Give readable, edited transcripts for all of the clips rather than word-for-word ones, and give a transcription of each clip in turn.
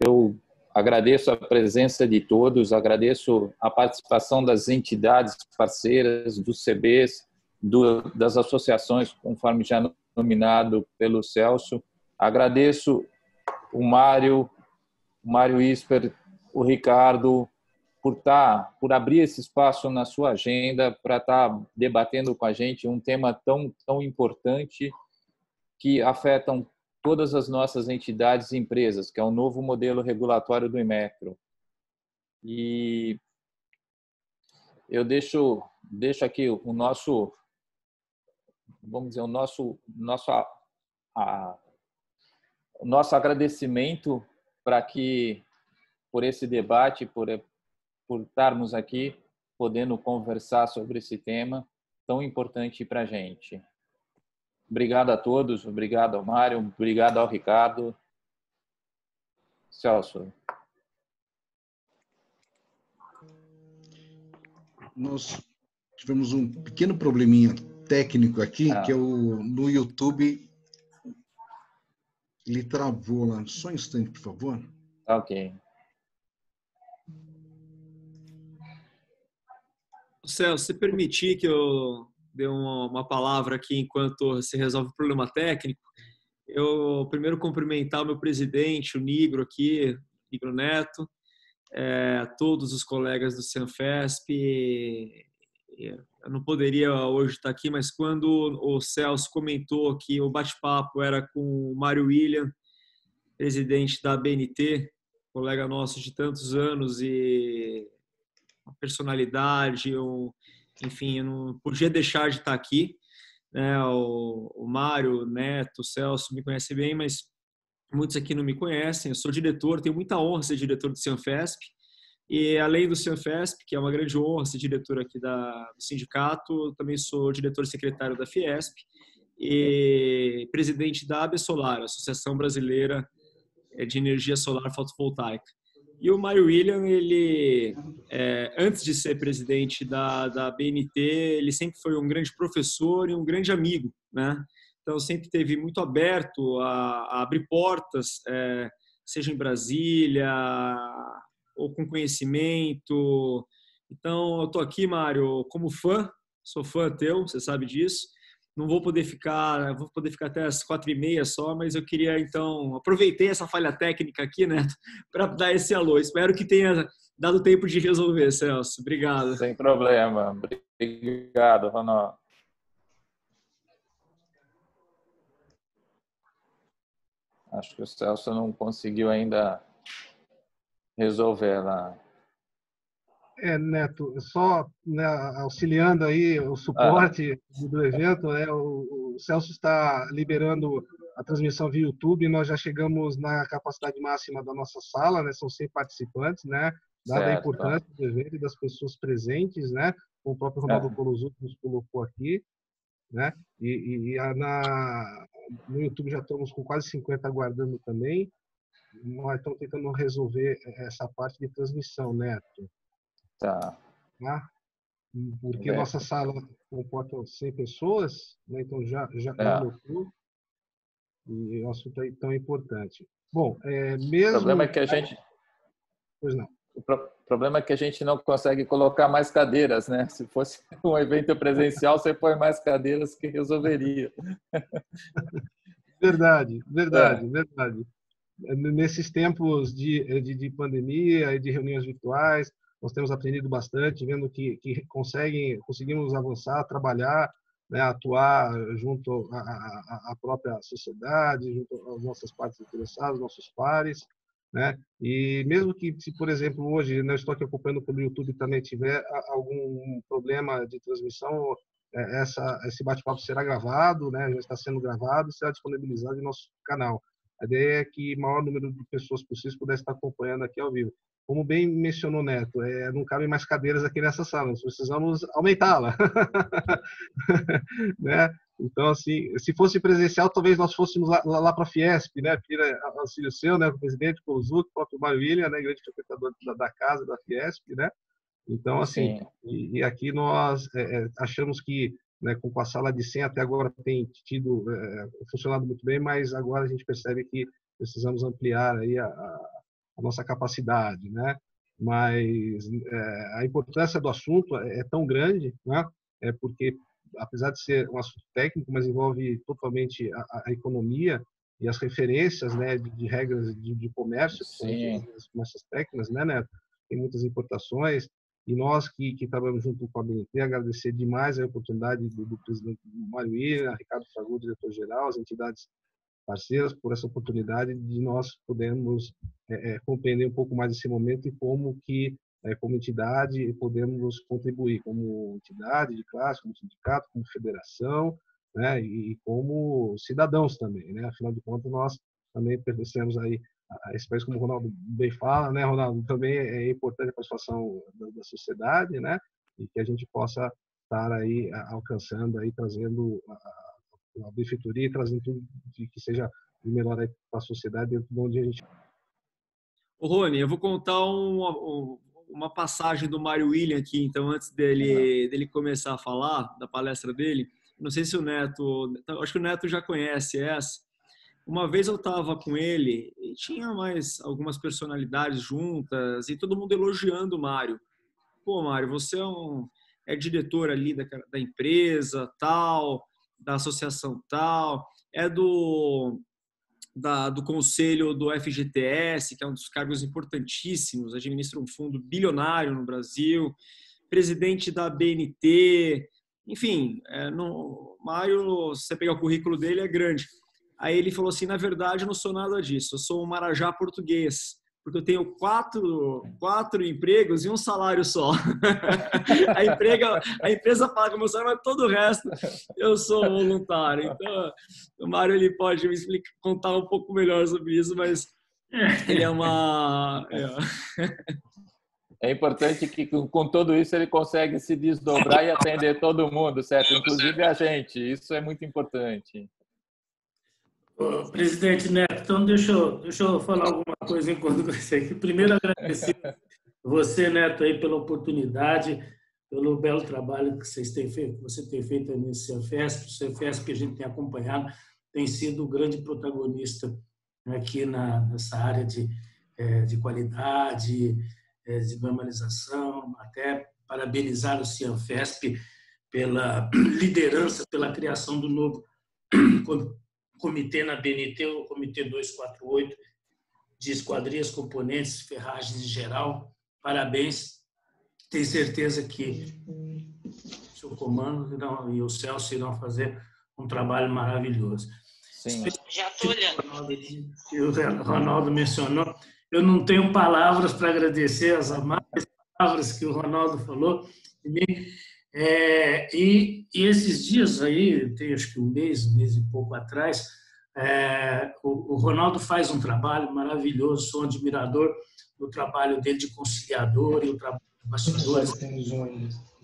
Eu agradeço a presença de todos, agradeço a participação das entidades parceiras, dos CBs, das associações, conforme já nominado pelo Celso. Agradeço o Mário Isper, o Ricardo, por abrir esse espaço na sua agenda para estar debatendo com a gente um tema tão importante que afetam todas as nossas entidades e empresas, que é o novo modelo regulatório do Inmetro. E eu deixo aqui o nosso, vamos dizer, o nosso agradecimento por esse debate, por estarmos aqui podendo conversar sobre esse tema tão importante para a gente. Obrigado a todos, obrigado ao Mário, obrigado ao Ricardo. Celso. Nós tivemos um pequeno probleminha técnico aqui, que é no YouTube, ele travou lá. Só um instante, por favor. Ok. Celso, se permitir que eu dê uma palavra aqui enquanto se resolve o problema técnico, eu primeiro cumprimentar o meu presidente, o Nigro aqui, Nigro Neto, todos os colegas do Cianfesp. Eu não poderia hoje estar aqui, mas quando o Celso comentou que o bate-papo era com o Mário William, presidente da BNT, colega nosso de tantos anos e uma personalidade, enfim, eu não podia deixar de estar aqui. O Mário, o Neto, o Celso me conhecem bem, mas muitos aqui não me conhecem. Eu sou diretor, tenho muita honra de ser diretor do Cianfesp. E além do Cianfesp, que é uma grande honra ser diretor aqui do sindicato, também sou diretor secretário da Fiesp e presidente da AB Solar, Associação Brasileira de Energia Solar Fotovoltaica. E o Mário William, ele, antes de ser presidente da BNT, ele sempre foi um grande professor e um grande amigo, né? Então, sempre esteve muito aberto a abrir portas, seja em Brasília ou com conhecimento. Então, eu estou aqui, Mário, como fã, sou fã teu, você sabe disso. Não vou poder ficar, vou poder ficar até as 4h30 só, mas eu queria, então, aproveitei essa falha técnica aqui, né, para dar esse alô. Espero que tenha dado tempo de resolver, Celso. Obrigado. Sem problema. Obrigado, Ronaldo. Acho que o Celso não conseguiu ainda resolver lá. Neto, só, né, auxiliando aí o suporte do evento, o Celso está liberando a transmissão via YouTube. Nós já chegamos na capacidade máxima da nossa sala, né? São 100 participantes, né? Dada a importância do evento e das pessoas presentes, né? O próprio Ronaldo Colosuto nos colocou aqui, né? No YouTube já estamos com quase 50 aguardando também. Nós estamos tentando resolver essa parte de transmissão, Neto. Tá. Porque a nossa sala comporta 100 pessoas, né? Então já colocou, e o assunto é tão importante. Bom, mesmo... O problema é que a gente... Pois não. O problema é que a gente não consegue colocar mais cadeiras, né? Se fosse um evento presencial, você põe mais cadeiras que resolveria. Verdade. Nesses tempos de pandemia e de reuniões virtuais, nós temos aprendido bastante, vendo que conseguimos avançar, trabalhar, né, atuar junto à própria sociedade, junto às nossas partes interessadas, nossos pares, né? E mesmo que, se por exemplo hoje, né, eu estou aqui acompanhando pelo YouTube, também tiver algum problema de transmissão, esse bate-papo será gravado, né? Já está sendo gravado e será disponibilizado em nosso canal. A ideia é que o maior número de pessoas possível pudesse estar acompanhando aqui ao vivo. Como bem mencionou o Neto, não cabem mais cadeiras aqui nessa sala, nós precisamos aumentá-la. Né? Então, assim, se fosse presencial, talvez nós fôssemos lá para a Fiesp, né? Pedir auxílio seu, né? O presidente Colosuto, o próprio Mário William, né? Grande frequentador da casa, da Fiesp, né? Então, assim, e aqui nós achamos que, né, com a sala de 100 até agora tem funcionado muito bem, mas agora a gente percebe que precisamos ampliar aí a nossa capacidade, né? Mas a importância do assunto é tão grande, né? Porque, apesar de ser um assunto técnico, mas envolve totalmente a economia e as referências, né, de regras de comércio, que são essas técnicas, né, Neto? Tem muitas importações, e nós que trabalhamos junto com a BNT, agradecer demais a oportunidade do presidente Mário William, Ricardo Fragu, diretor-geral, as entidades parceiras, por essa oportunidade de nós podermos compreender um pouco mais esse momento e como que, como entidade, podemos contribuir como entidade de classe, como sindicato, como federação, né, e como cidadãos também, né? Afinal de contas, nós também pertencemos aí a esse país, como o Ronaldo bem fala, né, Ronaldo? Também é importante a participação da sociedade, né? E que a gente possa estar aí alcançando, aí trazendo a benfeitoria e trazendo tudo que seja melhor para a sociedade dentro de onde a gente... Ô, Rony, eu vou contar uma passagem do Mário William aqui, então, antes dele começar a falar da palestra dele. Não sei se o Neto... Acho que o Neto já conhece essa. Uma vez eu estava com ele e tinha mais algumas personalidades juntas e todo mundo elogiando o Mário. Pô, Mário, você é diretor ali da empresa, tal, da associação tal, do conselho do FGTS, que é um dos cargos importantíssimos, administra um fundo bilionário no Brasil, presidente da BNT, enfim, Mário, se você pegar o currículo dele, é grande. Aí ele falou assim, na verdade, eu não sou nada disso, eu sou um marajá português, porque eu tenho quatro empregos e um salário só. A empresa paga o meu salário, mas todo o resto eu sou voluntário. Então, o Mário ele pode me contar um pouco melhor sobre isso, mas ele é uma... É importante que, com tudo isso, ele consegue se desdobrar e atender todo mundo, certo? Inclusive a gente. Isso é muito importante. Presidente Neto, então deixa eu falar alguma coisa enquanto você aqui. Primeiro, agradecer você, Neto, aí, pela oportunidade, pelo belo trabalho que você tem feito nesse CEFESP. O CEFESP que a gente tem acompanhado tem sido o grande protagonista aqui nessa área de qualidade, de normalização, até parabenizar o CIANFESP pela liderança, pela criação do novo comitê na BNT, o Comitê 248, de esquadrias, componentes, ferragens em geral. Parabéns. Tenho certeza que o seu comando e o Celso irão fazer um trabalho maravilhoso. Sim. Já estou olhando. Que o Ronaldo mencionou. Eu não tenho palavras para agradecer as amáveis palavras que o Ronaldo falou. E esses dias aí, tem acho que um mês e pouco atrás, o Ronaldo faz um trabalho maravilhoso, sou um admirador do trabalho dele de conciliador e o trabalho de bastidores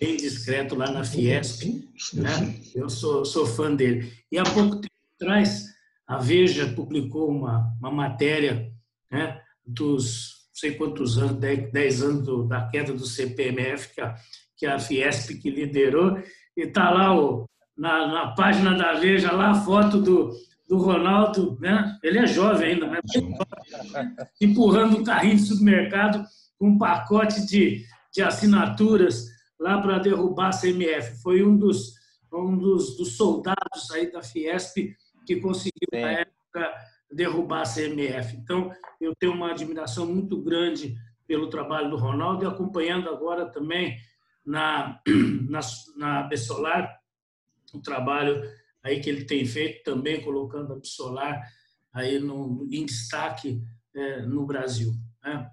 bem discreto lá na Fiesp, né? Eu sou fã dele. E há pouco tempo atrás, a Veja publicou uma matéria, né, dos não sei quantos anos, 10 anos da queda do CPMF, que a Fiesp que liderou, e está lá na página da Veja, lá a foto do Ronaldo, né? Ele é jovem ainda, mas empurrando um carrinho de supermercado com um pacote de assinaturas lá para derrubar a CMF. Foi um dos soldados aí da Fiesp que conseguiu, na época, derrubar a CMF. Então, eu tenho uma admiração muito grande pelo trabalho do Ronaldo e acompanhando agora também na Absolar o trabalho aí que ele tem feito também, colocando a Absolar aí em destaque no Brasil.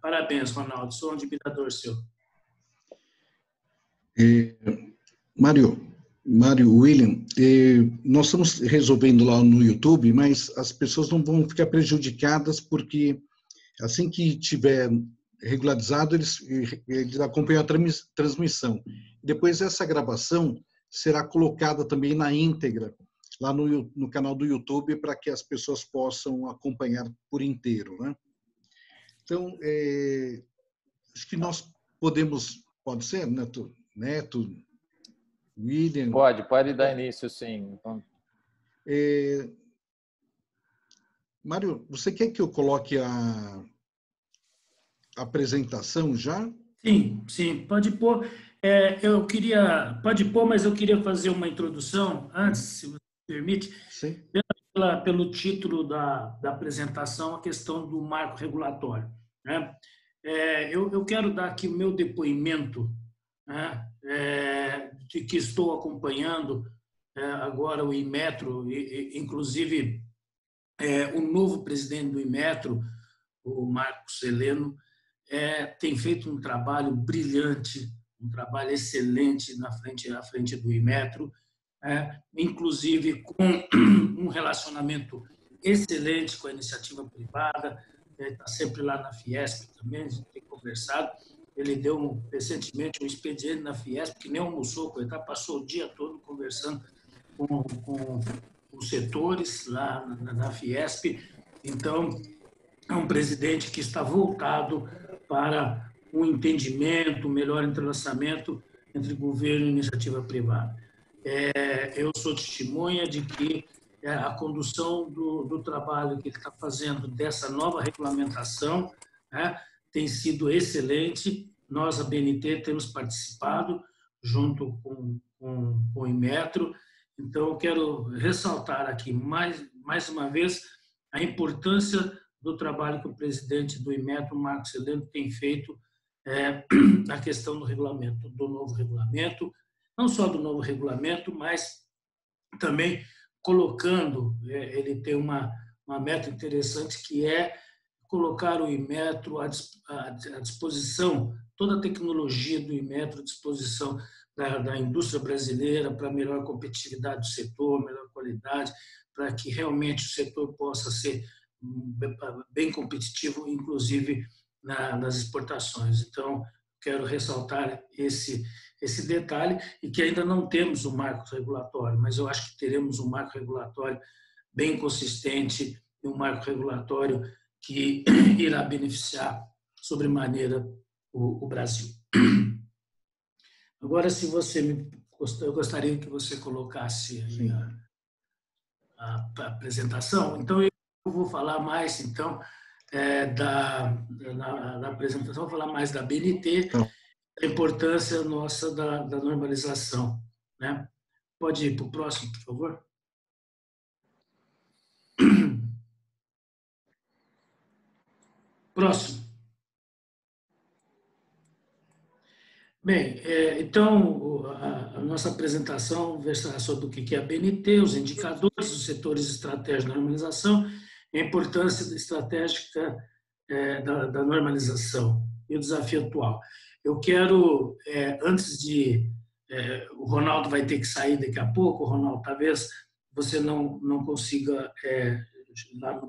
Parabéns, Ronaldo, sou um admirador seu. Mário William, nós estamos resolvendo lá no YouTube, mas as pessoas não vão ficar prejudicadas porque assim que tiver regularizado, eles acompanham a transmissão. Depois essa gravação será colocada também na íntegra lá no canal do YouTube para que as pessoas possam acompanhar por inteiro, né? Então, acho que nós pode ser, Neto, William? Pode dar início, sim. Mário, você quer que eu coloque apresentação já? Sim, sim, pode pôr. Pode pôr, mas eu queria fazer uma introdução antes, se você permite. Sim. Pelo título da apresentação, a questão do marco regulatório, né? Eu quero dar aqui o meu depoimento, né, de que estou acompanhando agora o Inmetro, inclusive o novo presidente do Inmetro, o Marcos Heleno, tem feito um trabalho brilhante, um trabalho excelente à frente do Inmetro, inclusive com um relacionamento excelente com a iniciativa privada, está sempre lá na Fiesp também, a gente tem conversado. Ele deu recentemente um expediente na Fiesp, que nem almoçou, coitado, passou o dia todo conversando com os setores lá na Fiesp. Então, é um presidente que está voltado para um entendimento, um melhor entrelaçamento entre governo e iniciativa privada. Eu sou testemunha de que a condução do trabalho que ele está fazendo dessa nova regulamentação, né, tem sido excelente. Nós, a BNT, temos participado junto com o Inmetro. Então, eu quero ressaltar aqui mais uma vez a importância do trabalho que o presidente do Inmetro, Marcos Heleno, tem feito na questão do regulamento, do novo regulamento, não só do novo regulamento, mas também colocando, ele tem uma meta interessante, que é colocar o Inmetro à disposição, toda a tecnologia do Inmetro à disposição da indústria brasileira para melhor competitividade do setor, melhor qualidade, para que realmente o setor possa ser bem competitivo, inclusive nas exportações. Então, quero ressaltar esse detalhe, e que ainda não temos um marco regulatório, mas eu acho que teremos um marco regulatório bem consistente e um marco regulatório que irá beneficiar sobremaneira o Brasil. Agora, se você eu gostaria que você colocasse aí a apresentação. Então, eu vou falar mais, então, da apresentação, vou falar mais da BNT, a importância nossa da normalização, né? Pode ir para o próximo, por favor. Próximo. Bem, então, a nossa apresentação versará sobre o que é a BNT, os indicadores, os setores estratégicos da normalização e a importância estratégica da normalização e o desafio atual. Eu quero, antes de... o Ronaldo vai ter que sair daqui a pouco. Ronaldo, talvez você não consiga lá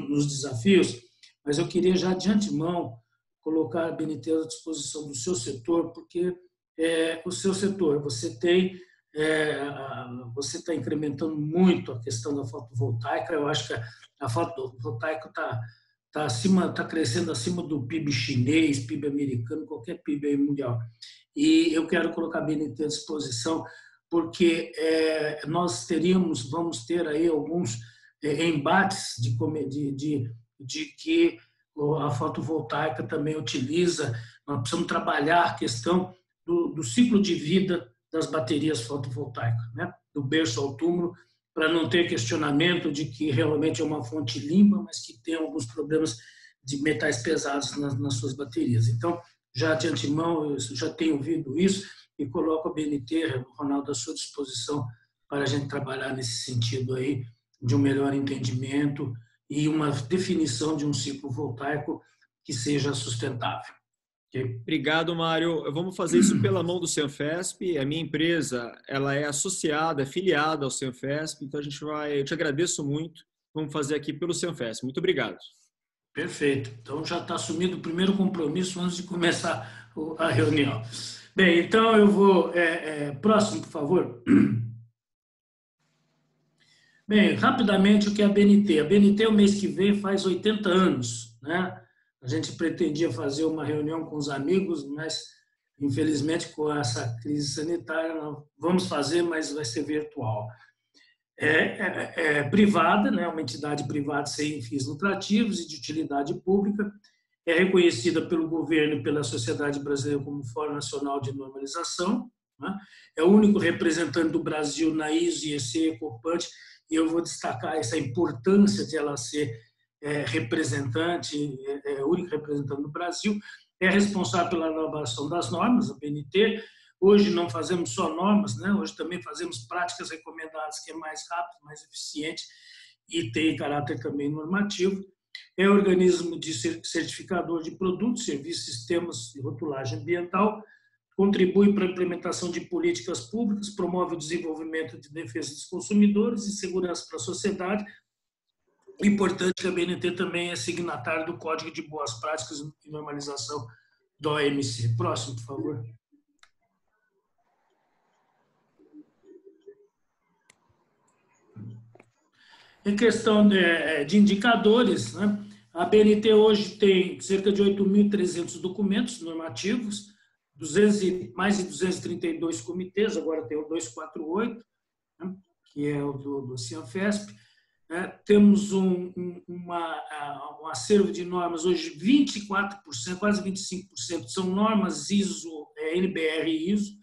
nos desafios, mas eu queria já de antemão colocar a BNT à disposição do seu setor, porque o seu setor, você está incrementando muito a questão da fotovoltaica. Eu acho que a fotovoltaica está crescendo acima do PIB chinês, PIB americano, qualquer PIB aí mundial. E eu quero colocar a BNT à disposição, porque nós vamos ter aí alguns embates de que a fotovoltaica também utiliza. Nós precisamos trabalhar a questão do ciclo de vida das baterias fotovoltaicas, né? Do berço ao túmulo, para não ter questionamento de que realmente é uma fonte limpa, mas que tem alguns problemas de metais pesados nas suas baterias. Então, já de antemão, eu já tenho ouvido isso e coloco a BNT, Ronaldo, à sua disposição para a gente trabalhar nesse sentido aí, de um melhor entendimento e uma definição de um ciclo voltaico que seja sustentável. Okay? Obrigado, Mário. Vamos fazer isso pela mão do Cenfesp. A minha empresa, ela é associada, filiada ao Cenfesp, então eu te agradeço muito. Vamos fazer aqui pelo Cenfesp. Muito obrigado. Perfeito. Então já está assumido o primeiro compromisso antes de começar a reunião. Bem, então eu vou... próximo, por favor. Bem, rapidamente, o que é a BNT? A BNT, o mês que vem, faz 80 anos, né? A gente pretendia fazer uma reunião com os amigos, mas, infelizmente, com essa crise sanitária, não vamos fazer, mas vai ser virtual. Privada, né? Uma entidade privada sem fins lucrativos e de utilidade pública. é reconhecida pelo governo e pela sociedade brasileira como Fórum Nacional de Normalização, né? É o único representante do Brasil na ISO, IEC, Ecopant, e eu vou destacar essa importância de ela ser representante, o único representante do Brasil. É responsável pela elaboração das normas, a BNT. Hoje não fazemos só normas, né? Hoje também fazemos práticas recomendadas, que é mais rápido, mais eficiente e tem caráter também normativo. É organismo de certificador de produtos, serviços, sistemas de rotulagem ambiental, contribui para a implementação de políticas públicas, promove o desenvolvimento de defesa dos consumidores e segurança para a sociedade. Importante que a BNT também é signatário do Código de Boas Práticas e Normalização da OMC. Próximo, por favor. Em questão de indicadores, né? A BNT hoje tem cerca de 8.300 documentos normativos, mais de 232 comitês, agora tem o 248, né? Que é o do Cianfesp. Temos um acervo de normas, hoje 24%, quase 25%, são normas ISO, NBR e ISO,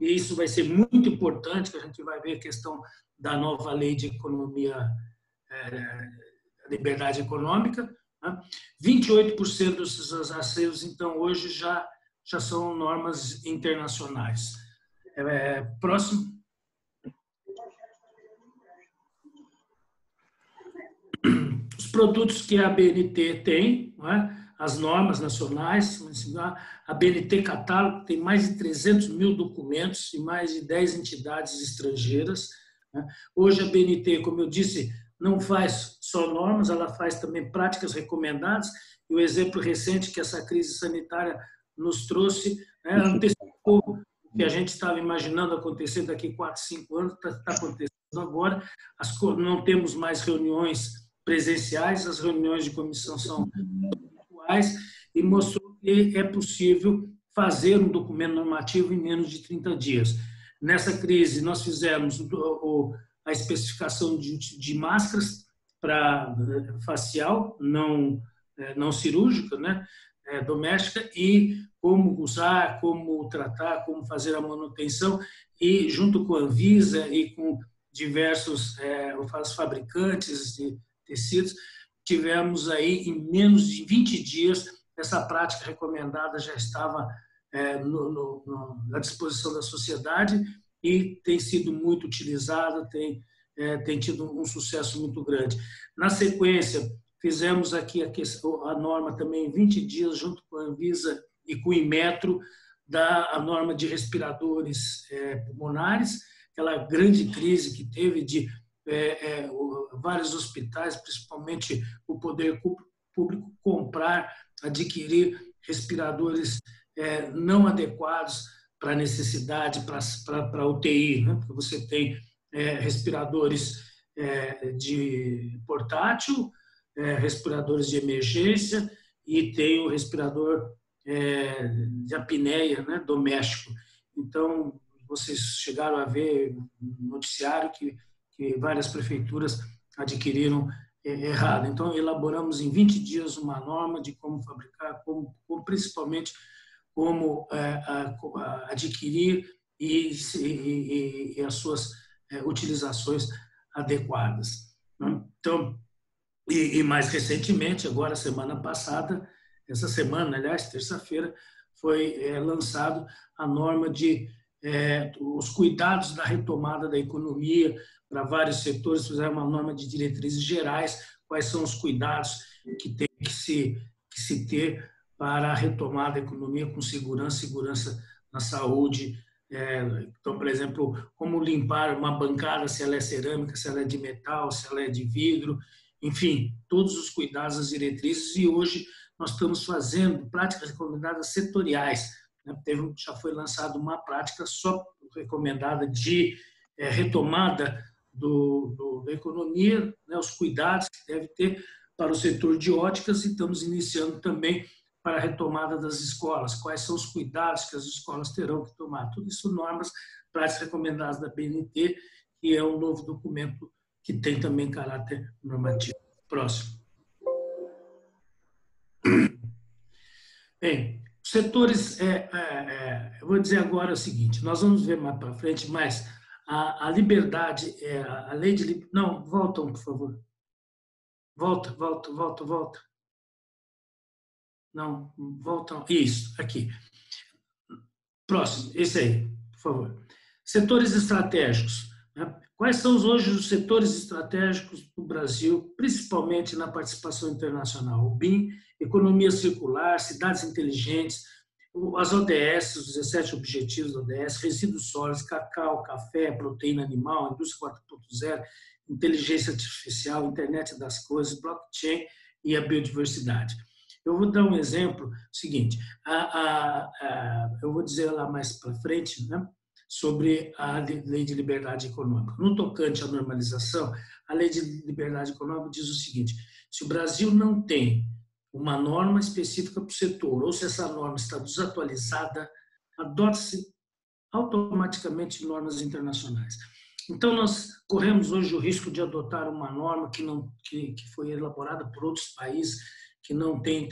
e isso vai ser muito importante, que a gente vai ver a questão da nova lei de economia, liberdade econômica. 28% desses acervos, então, hoje já são normas internacionais. Próximo. Os produtos que a BNT tem, não é? As normas nacionais, a BNT Catálogo tem mais de 300 mil documentos e mais de 10 entidades estrangeiras. Né? Hoje a BNT, como eu disse, não faz só normas, ela faz também práticas recomendadas, e o exemplo recente que essa crise sanitária nos trouxe, né, antecipou o que a gente estava imaginando acontecer daqui a 4, 5 anos, está acontecendo agora. Não temos mais reuniões presenciais, as reuniões de comissão são virtuais, e mostrou que é possível fazer um documento normativo em menos de 30 dias. Nessa crise, nós fizemos a especificação de máscaras para facial, não cirúrgica, né, doméstica, e como usar, como tratar, como fazer a manutenção, e junto com a Anvisa e com diversos fabricantes de tecidos, tivemos aí em menos de 20 dias, essa prática recomendada já estava à disposição da sociedade e tem sido muito utilizada, tem tido um sucesso muito grande. Na sequência, fizemos aqui a norma também em 20 dias, junto com a Anvisa e com o Inmetro, a norma de respiradores pulmonares, aquela grande crise que teve de vários hospitais, principalmente o poder público, adquirir respiradores não adequados para a necessidade, para a UTI, né? Porque você tem respiradores de portátil, respiradores de emergência e tem o respirador de apneia, né, doméstico. Então, vocês chegaram a ver no noticiário que várias prefeituras adquiriram errado. Então, elaboramos em 20 dias uma norma de como fabricar, principalmente como adquirir e as suas utilizações adequadas. Então, e mais recentemente, agora semana passada, essa semana, aliás, terça-feira, foi lançado a norma de os cuidados da retomada da economia para vários setores. Fizeram uma norma de diretrizes gerais, quais são os cuidados que tem que se ter para a retomada da economia com segurança na saúde. Então, por exemplo, como limpar uma bancada, se ela é cerâmica, se ela é de metal, se ela é de vidro, enfim, todos os cuidados, as diretrizes. E hoje nós estamos fazendo práticas recomendadas setoriais. Já foi lançada uma prática só recomendada de retomada da economia, né, os cuidados que deve ter para o setor de óticas, e estamos iniciando também para a retomada das escolas, quais são os cuidados que as escolas terão que tomar. Tudo isso normas, práticas recomendadas da BNT, que é um novo documento que tem também caráter normativo. Próximo. Bem, setores, eu vou dizer agora o seguinte, nós vamos ver mais para frente, mas a liberdade, a lei de... Não, voltam, por favor. Volta. Não, voltam. Isso, aqui. Próximo, esse aí, por favor. Setores estratégicos. Né? Quais são hoje os setores estratégicos do Brasil, principalmente na participação internacional? O BIM, economia circular, cidades inteligentes, as ODS, os 17 objetivos da ODS, resíduos sólidos, cacau, café, proteína animal, indústria 4.0, inteligência artificial, internet das coisas, blockchain e a biodiversidade. Eu vou dar um exemplo seguinte, eu vou dizer lá mais para frente, né, sobre a Lei de Liberdade Econômica. No tocante à normalização, a Lei de Liberdade Econômica diz o seguinte, se o Brasil não tem uma norma específica para o setor, ou se essa norma está desatualizada, adota-se automaticamente normas internacionais. Então, nós corremos hoje o risco de adotar uma norma que foi elaborada por outros países que não tem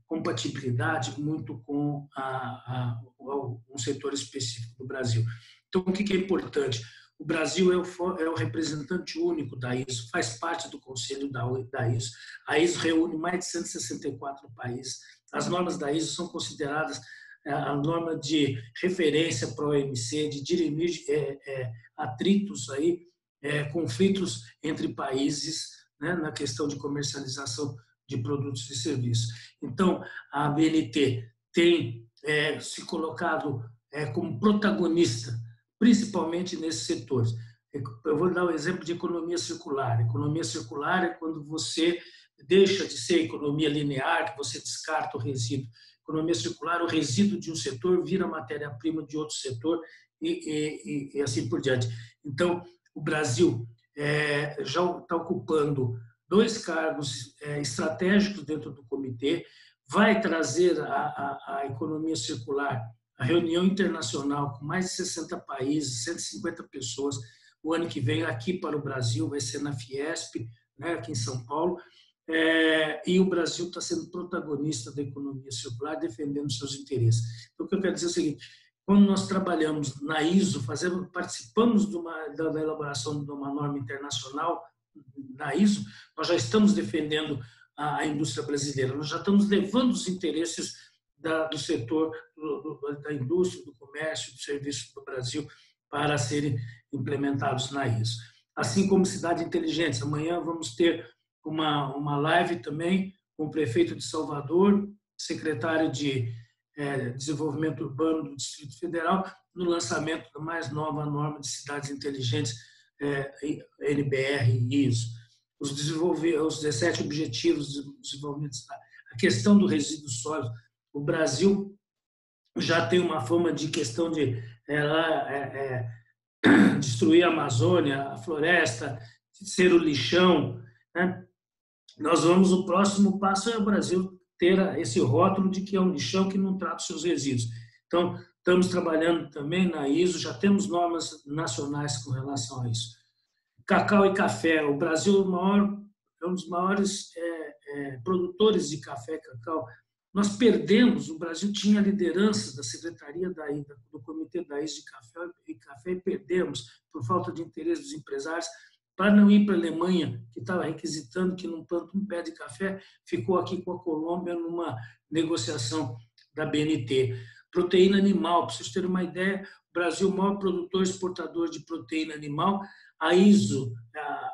compatibilidade muito com um setor específico do Brasil. Então, o que é importante? O Brasil é o representante único da ISO, faz parte do Conselho da ISO. A ISO reúne mais de 164 países. As normas da ISO são consideradas a norma de referência para o OMC, de dirimir atritos, conflitos entre países, né, na questão de comercialização de produtos e serviços. Então, a ABNT tem se colocado como protagonista, principalmente nesses setores. Eu vou dar o exemplo de economia circular. Economia circular é quando você deixa de ser economia linear, que você descarta o resíduo. Economia circular, o resíduo de um setor vira matéria-prima de outro setor e assim por diante. Então, o Brasil já está ocupando 2 cargos estratégicos dentro do comitê, vai trazer a economia circular, a reunião internacional com mais de 60 países, 150 pessoas, o ano que vem aqui para o Brasil, vai ser na Fiesp, né, aqui em São Paulo, e o Brasil está sendo protagonista da economia circular, defendendo seus interesses. Então, o que eu quero dizer é o seguinte, quando nós trabalhamos na ISO, participamos da elaboração de uma norma internacional na ISO, nós já estamos defendendo a indústria brasileira, nós já estamos levando os interesses do setor, da indústria, do comércio, do serviço do Brasil para serem implementados na ISO. Assim como cidade inteligente. Amanhã vamos ter uma live também com o prefeito de Salvador, secretário de Desenvolvimento Urbano do Distrito Federal, no lançamento da mais nova norma de cidades inteligentes, NBR e ISO. Os 17 objetivos de desenvolvimento, a questão do resíduo sólido. O Brasil já tem uma fama de questão de destruir a Amazônia, a floresta, ser o lixão, né? O próximo passo é o Brasil ter esse rótulo de que é um lixão que não trata os seus resíduos. Então, estamos trabalhando também na ISO, já temos normas nacionais com relação a isso. Cacau e café. O Brasil é um dos maiores produtores de café e cacau. Nós perdemos, o Brasil tinha a liderança da Secretaria do Comitê da ISO de café e perdemos, por falta de interesse dos empresários, para não ir para a Alemanha, que estava requisitando que não planta um pé de café, ficou aqui com a Colômbia numa negociação da BNT. Proteína animal, para vocês terem uma ideia, o Brasil é o maior produtor e exportador de proteína animal. A ISO,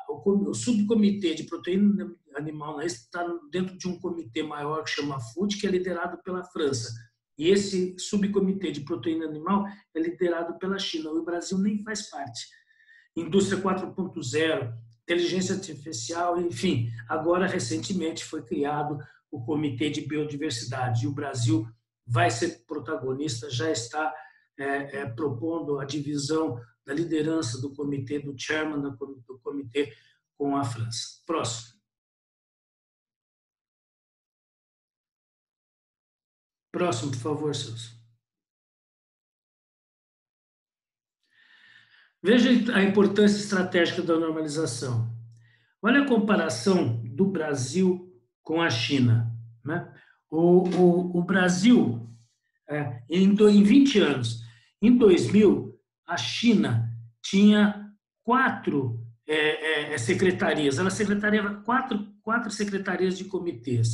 o subcomitê de proteína animal está dentro de um comitê maior que chama FUD, que é liderado pela França. E esse subcomitê de proteína animal é liderado pela China. O Brasil nem faz parte. Indústria 4.0, inteligência artificial, enfim. Agora, recentemente, foi criado o Comitê de Biodiversidade. E o Brasil vai ser protagonista, já está propondo a divisão da liderança do comitê, do chairman do comitê com a França. Próximo. Próximo, por favor, Celso. Veja a importância estratégica da normalização. Olha a comparação do Brasil com a China, né? O Brasil, em 20 anos, em 2000, a China tinha 4 secretarias, ela secretariava 4 secretarias de comitês.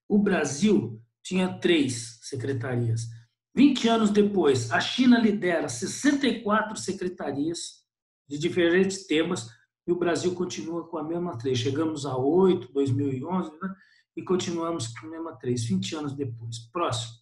O Brasil tinha 3 secretarias. 20 anos depois, a China lidera 64 secretarias de diferentes temas e o Brasil continua com a mesma 3. Chegamos a 8, 2011, né? E continuamos com a mesma 3, 20 anos depois. Próximo.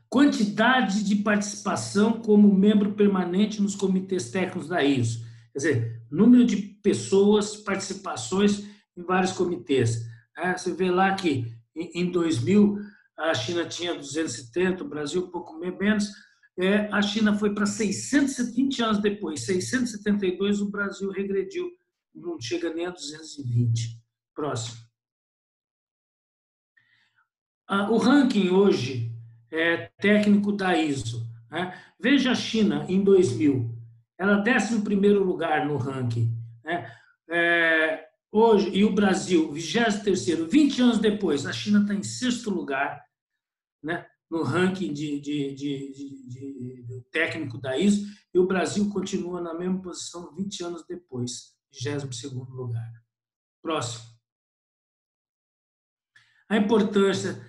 Quantidade de participação como membro permanente nos comitês técnicos da ISO. Quer dizer, número de pessoas, participações em vários comitês. Você vê lá que em 2000 a China tinha 270, o Brasil um pouco menos. A China foi para 620 anos depois, 672, o Brasil regrediu, não chega nem a 220. Próximo. O ranking hoje técnico da ISO. Veja a China em 2000, ela 11º lugar no ranking. Hoje, e o Brasil, 23º, 20 anos depois, a China está em 6º lugar, né, no ranking de técnico da ISO, e o Brasil continua na mesma posição 20 anos depois, 22º lugar. Próximo. A importância,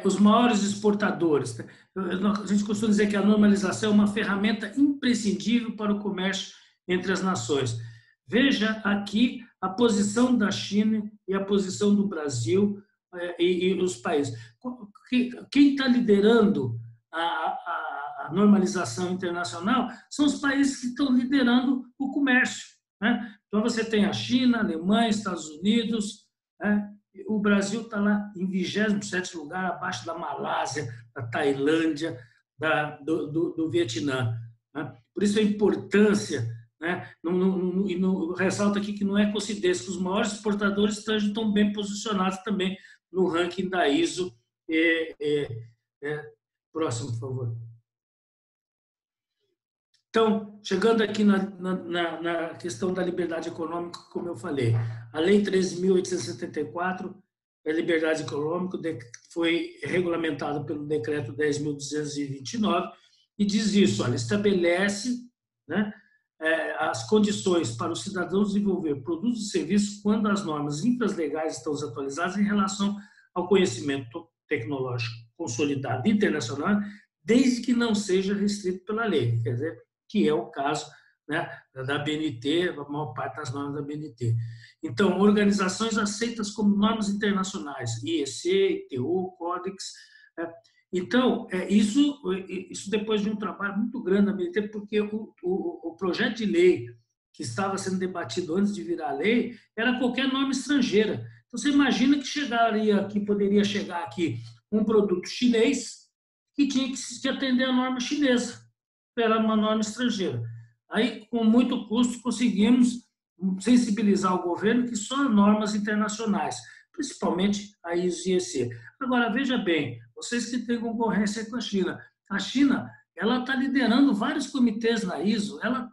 os maiores exportadores. A gente costuma dizer que a normalização é uma ferramenta imprescindível para o comércio entre as nações. Veja aqui a posição da China e a posição do Brasil e os países. Quem está liderando a normalização internacional são os países que estão liderando o comércio. Então, você tem a China, a Alemanha, Estados Unidos. O Brasil está lá em 27º lugar, abaixo da Malásia, da Tailândia, do Vietnã. Por isso a importância, e ressalto aqui que não é coincidência que os maiores exportadores estão bem posicionados também no ranking da ISO. Próximo, por favor. Então, chegando aqui na questão da liberdade econômica, como eu falei, a Lei 13.874 é liberdade econômica, foi regulamentada pelo Decreto 10.229 e diz isso, olha, estabelece, né, as condições para o cidadão desenvolver produtos e serviços quando as normas infralegais estão desatualizadas em relação ao conhecimento tecnológico consolidado internacional, desde que não seja restrito pela lei, quer dizer, que é o caso, né, da BNT, a maior parte das normas da BNT. Então, organizações aceitas como normas internacionais, IEC, ITU, Codex. Então, isso depois de um trabalho muito grande da BNT, porque o projeto de lei que estava sendo debatido antes de virar lei era qualquer norma estrangeira. Então, você imagina que poderia chegar aqui um produto chinês que tinha que atender a norma chinesa. Era uma norma estrangeira. Aí, com muito custo, conseguimos sensibilizar o governo que só normas internacionais, principalmente a ISO e IEC. Agora, veja bem, vocês que têm concorrência com a China ela está liderando vários comitês na ISO, ela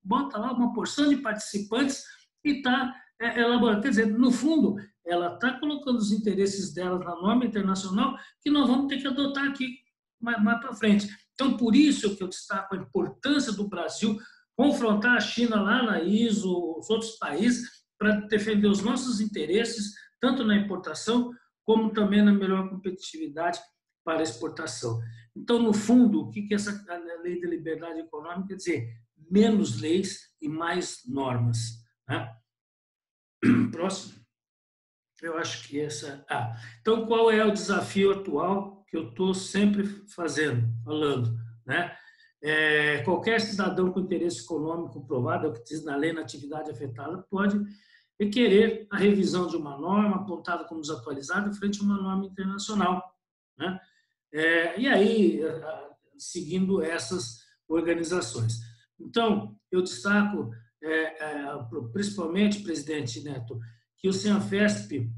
bota lá uma porção de participantes e está elaborando. Quer dizer, no fundo, ela está colocando os interesses dela na norma internacional que nós vamos ter que adotar aqui mais para frente. Então, por isso que eu destaco a importância do Brasil confrontar a China lá na ISO, os outros países, para defender os nossos interesses, tanto na importação, como também na melhor competitividade para a exportação. Então, no fundo, o que essa lei de liberdade econômica quer dizer? Menos leis e mais normas. Próximo. Eu acho que essa... Então, qual é o desafio atual que eu estou sempre falando, né? Qualquer cidadão com interesse econômico comprovado, é o que diz na lei, na atividade afetada, pode requerer a revisão de uma norma apontada como desatualizada frente a uma norma internacional, né? E aí, seguindo essas organizações. Então, eu destaco, principalmente, presidente Neto, que o CEANFESP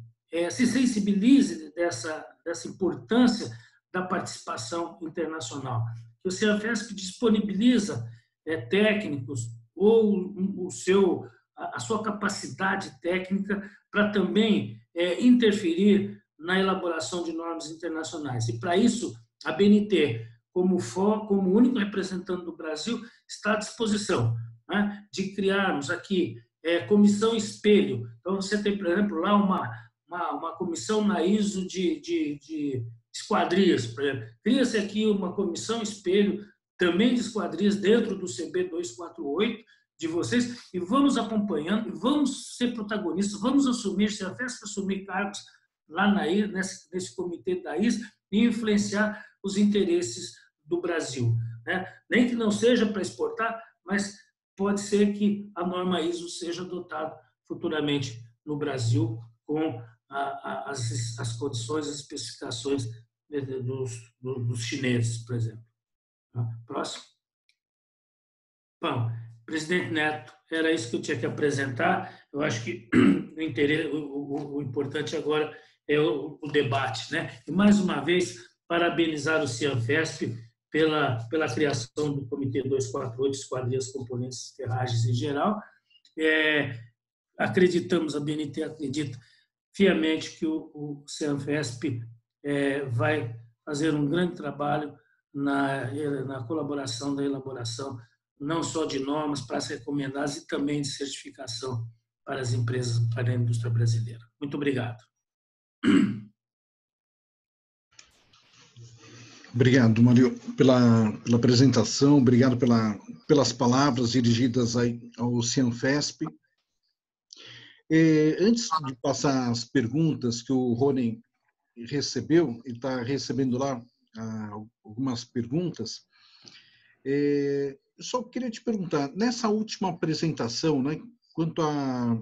se sensibilize dessa importância da participação internacional. Que o CEANFESP disponibiliza técnicos ou o seu a sua capacidade técnica para também interferir na elaboração de normas internacionais. E, para isso, a BNT, como único representante do Brasil, está à disposição, né, de criarmos aqui comissão espelho. Então, você tem, por exemplo, lá uma comissão na ISO de esquadrias, por exemplo. Cria-se aqui uma comissão espelho também de esquadrias dentro do CB 248 de vocês, e vamos acompanhando, e vamos ser protagonistas, vamos assumir, se a FESP assumir cargos lá nesse comitê da ISO e influenciar os interesses do Brasil, né? Nem que não seja para exportar, mas pode ser que a norma ISO seja adotada futuramente no Brasil com as condições, as especificações dos chineses, por exemplo. Próximo. Bom, presidente Neto, era isso que eu tinha que apresentar. Eu acho que o importante agora é o debate, né? E, mais uma vez, parabenizar o Cianfesp pela criação do Comitê 248, Esquadrias, Componentes, Ferragens em geral. Acreditamos, a BNT acredita fiamente que o Cianfesp vai fazer um grande trabalho na colaboração da elaboração não só de normas para as recomendadas e também de certificação para as empresas, para a indústria brasileira. Muito obrigado. Obrigado, Mário, pela apresentação, obrigado pelas palavras dirigidas ao Cianfesp. Antes de passar as perguntas que o Rony recebeu, ele está recebendo lá algumas perguntas, eu só queria te perguntar, nessa última apresentação, né, quanto a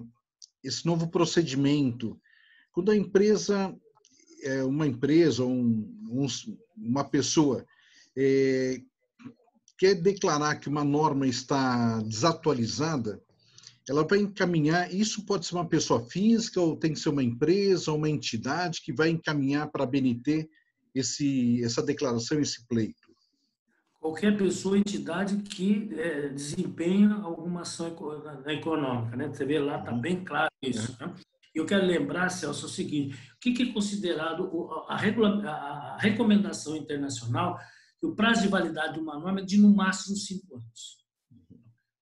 esse novo procedimento, quando a empresa, uma empresa ou uma pessoa quer declarar que uma norma está desatualizada, ela vai encaminhar, isso pode ser uma pessoa física ou tem que ser uma empresa ou uma entidade que vai encaminhar para a BNT essa declaração, esse pleito? Qualquer pessoa, entidade que desempenha alguma ação econômica, né? Você vê lá, está bem claro isso. Né? E eu quero lembrar, Celso, o seguinte, o que é considerado a recomendação internacional, que o prazo de validade de uma norma é de, no máximo, 5 anos.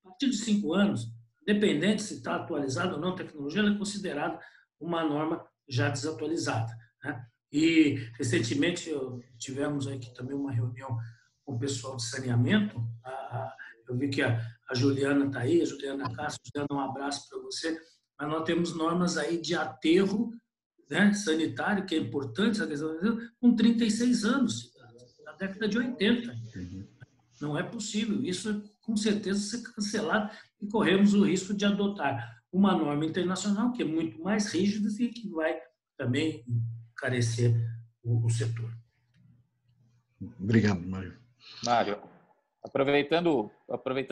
A partir de 5 anos, independente se está atualizada ou não a tecnologia, ela é considerada uma norma já desatualizada. Né? E, recentemente, tivemos aqui também uma reunião com o pessoal de saneamento. Eu vi que a Juliana está aí, a Juliana Castro. Juliana, um abraço para você. Mas nós temos normas aí de aterro, né, sanitário, que é importante, com 36 anos, na década de 80. Não é possível. Isso, com certeza, ser cancelado e corremos o risco de adotar uma norma internacional que é muito mais rígida e que vai também encarecer o setor. Obrigado, Mário. Mário, aproveitando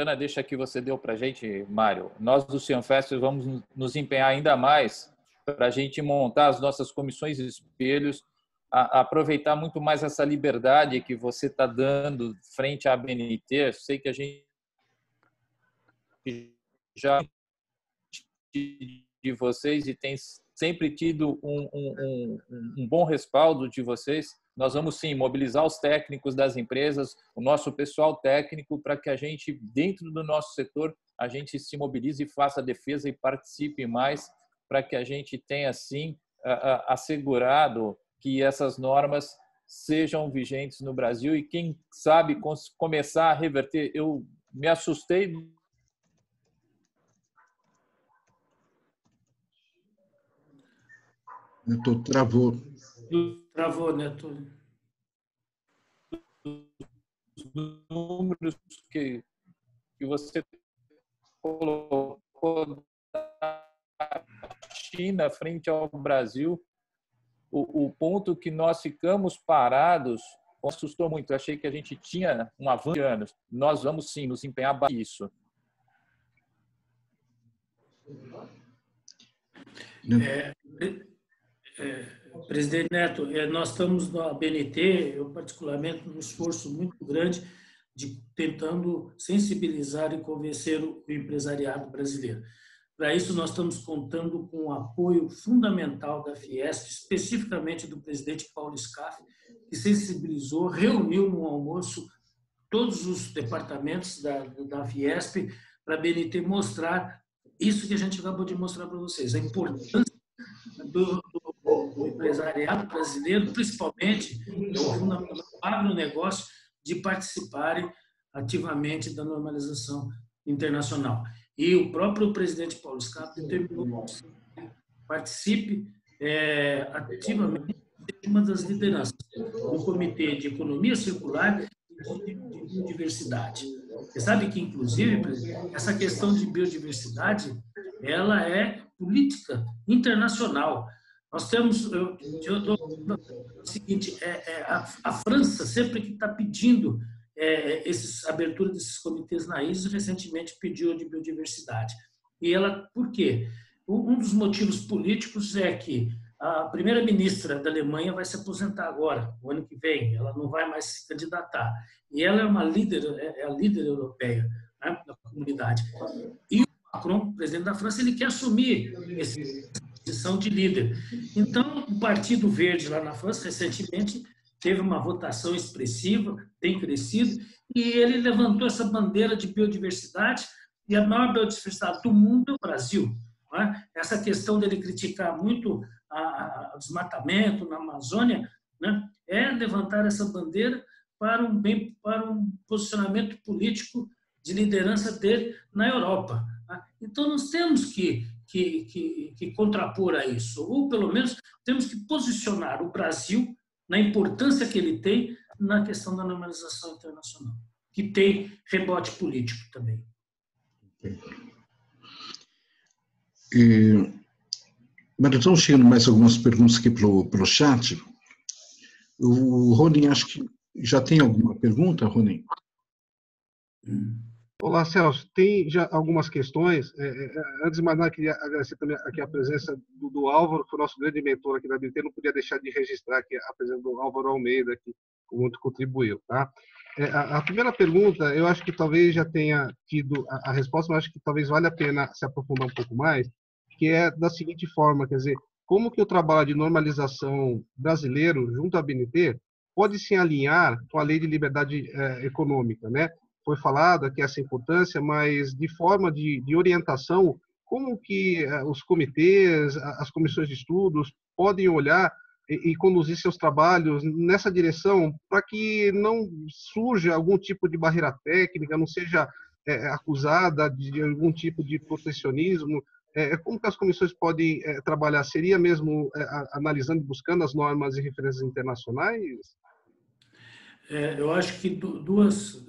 a deixa que você deu para a gente, Mário, nós do Cianfesp vamos nos empenhar ainda mais para a gente montar as nossas comissões de espelhos, aproveitar muito mais essa liberdade que você está dando frente à BNT. Eu sei que a gente já de vocês e tem sempre tido um bom respaldo de vocês. Nós vamos, sim, mobilizar os técnicos das empresas, o nosso pessoal técnico, para que a gente, dentro do nosso setor, a gente se mobilize e faça a defesa e participe mais, para que a gente tenha, sim, assegurado que essas normas sejam vigentes no Brasil e, quem sabe, começar a reverter. Eu me assustei. Neto, travou. Travou, Neto. Os números que você colocou da China frente ao Brasil, o ponto que nós ficamos parados assustou muito. Eu achei que a gente tinha um avanço de anos. Nós vamos, sim, nos empenhar para isso. Presidente Neto, nós estamos na BNT, eu particularmente, num esforço muito grande de tentando sensibilizar e convencer o empresariado brasileiro. Para isso, nós estamos contando com o apoio fundamental da Fiesp, especificamente do presidente Paulo Scaff, que sensibilizou, reuniu no almoço todos os departamentos da Fiesp para a BNT mostrar isso que a gente acabou de mostrar para vocês, a importância do empresariado brasileiro, principalmente do agronegócio, de participarem ativamente da normalização internacional. E o próprio presidente Paulo Scaff determinou que participe ativamente de uma das lideranças do Comitê de Economia Circular e de Biodiversidade. Você sabe que, inclusive, essa questão de biodiversidade, ela é política internacional. Nós temos o seguinte, a França sempre que está pedindo a abertura desses comitês na ISO, recentemente pediu de biodiversidade. E ela, por quê? Um dos motivos políticos é que a primeira-ministra da Alemanha vai se aposentar agora, o ano que vem, ela não vai mais se candidatar. E ela é uma líder, é a líder europeia, né, da comunidade. E o Macron, presidente da França, ele quer assumir essa posição de líder. Então, o Partido Verde lá na França, recentemente, teve uma votação expressiva, tem crescido, e ele levantou essa bandeira de biodiversidade, e a maior biodiversidade do mundo é o Brasil. Não é? Essa questão dele criticar muito o desmatamento na Amazônia, né, é levantar essa bandeira para um posicionamento político de liderança dele na Europa. Né? Então, nós temos que contrapor a isso, ou pelo menos temos que posicionar o Brasil na importância que ele tem na questão da normalização internacional, que tem rebote político também. Mas estão chegando mais algumas perguntas aqui pelo chat. O Rony, acho que já tem alguma pergunta, Rony? Olá, Celso. Tem já algumas questões. Antes de mais nada, queria agradecer também aqui a presença do Álvaro, que foi o nosso grande mentor aqui da BNT. Não podia deixar de registrar aqui a presença do Álvaro Almeida, que muito contribuiu. Tá? A primeira pergunta, eu acho que talvez já tenha tido a resposta, mas acho que talvez valha a pena se aprofundar um pouco mais, que é da seguinte forma, quer dizer, como que o trabalho de normalização brasileiro junto à BNT pode se alinhar com a lei de liberdade econômica, né? Foi falado aqui essa importância, mas de forma de orientação, como que os comitês, as comissões de estudos podem olhar e conduzir seus trabalhos nessa direção para que não surja algum tipo de barreira técnica, não seja acusada de algum tipo de protecionismo. Como que as comissões podem trabalhar? Seria mesmo analisando e buscando as normas e referências internacionais? Eu acho que dois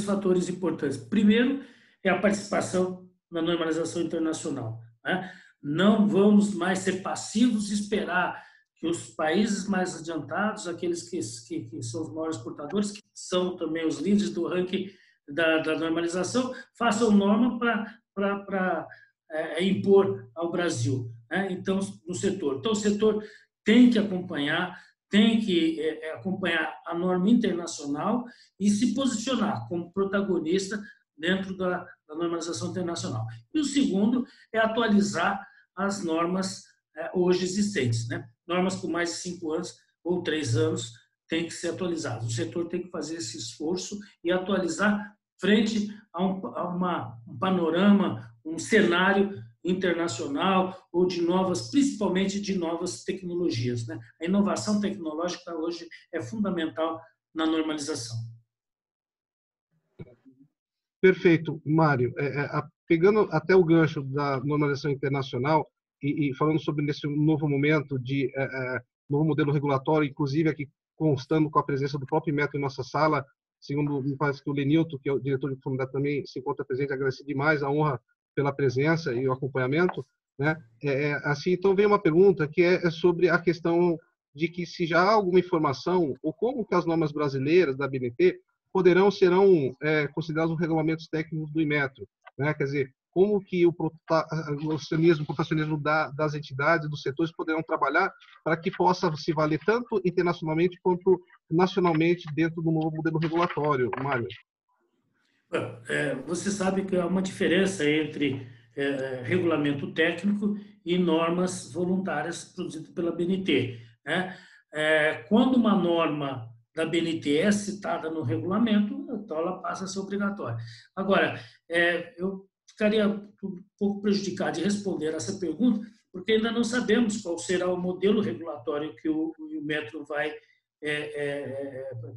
fatores importantes. Primeiro, é a participação na normalização internacional. Né? Não vamos mais ser passivos e esperar que os países mais adiantados, aqueles que são os maiores exportadores, que são também os líderes do ranking da normalização, façam norma para impor ao Brasil. Né? Então, no setor. Então, o setor tem que acompanhar a norma internacional e se posicionar como protagonista dentro da normalização internacional. E o segundo é atualizar as normas hoje existentes. Né? Normas com mais de 5 anos ou 3 anos têm que ser atualizadas. O setor tem que fazer esse esforço e atualizar frente a um panorama, um cenário internacional ou principalmente de novas tecnologias. Né? A inovação tecnológica hoje é fundamental na normalização. Perfeito, Mário. Pegando até o gancho da normalização internacional e falando sobre esse novo momento de novo modelo regulatório, inclusive aqui constando com a presença do próprio Inmetro em nossa sala, segundo me parece que o Lenilton, que é o diretor de conformidade, também se encontra presente, agradecer demais a honra pela presença e o acompanhamento, né? Assim, então vem uma pergunta que é sobre a questão de que se já há alguma informação ou como que as normas brasileiras da BNT serão considerados os regulamentos técnicos do Inmetro, né? Quer dizer, como que o protecionismo das entidades, dos setores poderão trabalhar para que possa se valer tanto internacionalmente quanto nacionalmente dentro do novo modelo regulatório, Mário? Você sabe que há uma diferença entre regulamento técnico e normas voluntárias produzidas pela BNT, né? Quando uma norma da BNT é citada no regulamento, então ela passa a ser obrigatória. Agora, eu ficaria um pouco prejudicado de responder essa pergunta, porque ainda não sabemos qual será o modelo regulatório que o Inmetro vai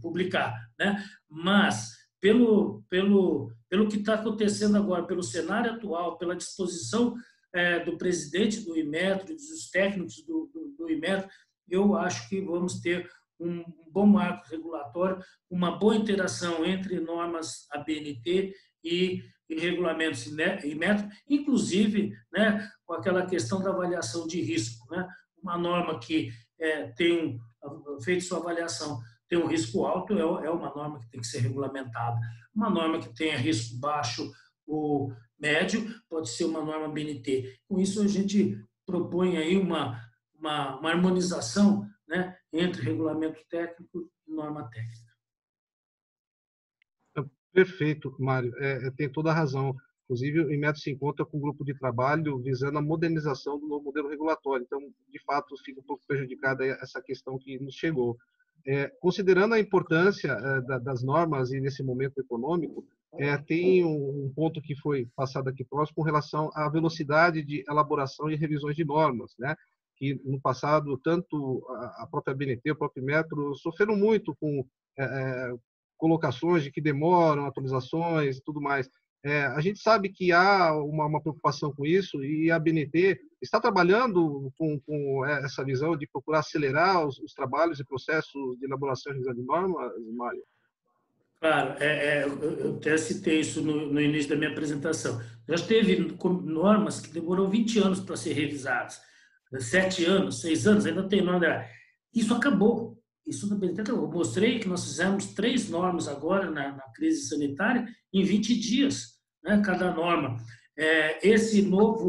publicar, né? Mas, pelo que está acontecendo agora, pelo cenário atual, pela disposição do presidente do Inmetro, dos técnicos do Inmetro, eu acho que vamos ter um bom marco regulatório, uma boa interação entre normas ABNT e regulamentos Inmetro, inclusive, né, com aquela questão da avaliação de risco, né? Uma norma que tem feito sua avaliação, tem um risco alto, é uma norma que tem que ser regulamentada. Uma norma que tenha risco baixo ou médio pode ser uma norma BNT. Com isso, a gente propõe aí uma harmonização, né, entre regulamento técnico e norma técnica. Perfeito, Mário. Tem toda a razão. Inclusive, o Inmetro se encontra com um grupo de trabalho visando a modernização do novo modelo regulatório. Então, de fato, fica um pouco prejudicada essa questão que nos chegou. Considerando a importância das normas e nesse momento econômico, tem um ponto que foi passado aqui próximo com relação à velocidade de elaboração e revisões de normas, né? Que no passado, tanto a própria BNT, o próprio Inmetro, sofreram muito com colocações de que demoram, atualizações e tudo mais. A gente sabe que há uma preocupação com isso e a BNT está trabalhando com essa visão de procurar acelerar os trabalhos e processos de elaboração e revisão de normas, Mário? Claro, eu até citei isso no início da minha apresentação. Já teve normas que demorou 20 anos para ser revisadas, 7 anos, 6 anos, ainda tem norma. Isso acabou. Isso na BNT acabou. Eu mostrei que nós fizemos 3 normas agora na crise sanitária em 20 dias, né, cada norma. Esse novo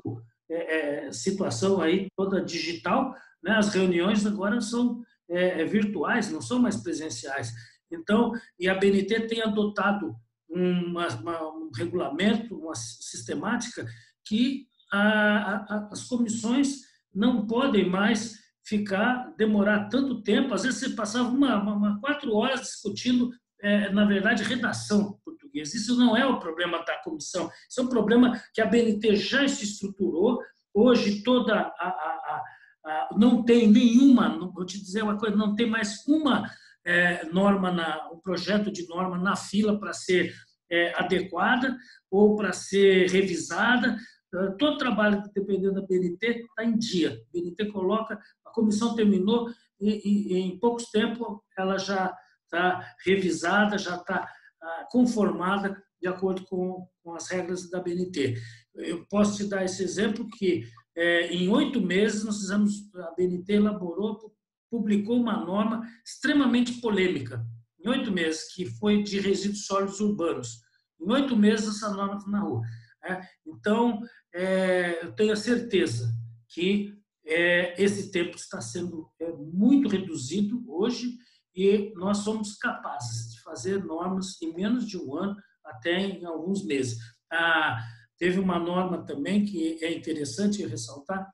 situação aí toda digital, né, as reuniões agora são virtuais, não são mais presenciais. Então, e a BNT tem adotado um regulamento, uma sistemática que as comissões não podem mais demorar tanto tempo. Às vezes você passava 4 horas discutindo, na verdade, redação portuguesa. Isso não é o problema da comissão, isso é um problema que a BNT já se estruturou. Hoje não tem nenhuma, vou te dizer uma coisa, não tem mais uma um projeto de norma na fila para ser adequada ou para ser revisada. Todo trabalho que dependendo da BNT está em dia. A BNT coloca, a comissão terminou e em poucos tempos ela já está revisada, já está conformada de acordo com as regras da BNT. Eu posso te dar esse exemplo que em 8 meses a BNT elaborou, publicou uma norma extremamente polêmica, em 8 meses, que foi de resíduos sólidos urbanos. Em 8 meses essa norma está na rua. Então, eu tenho a certeza que esse tempo está sendo muito reduzido hoje e nós somos capazes de fazer normas em menos de 1 ano, até em alguns meses. Teve uma norma também que é interessante ressaltar,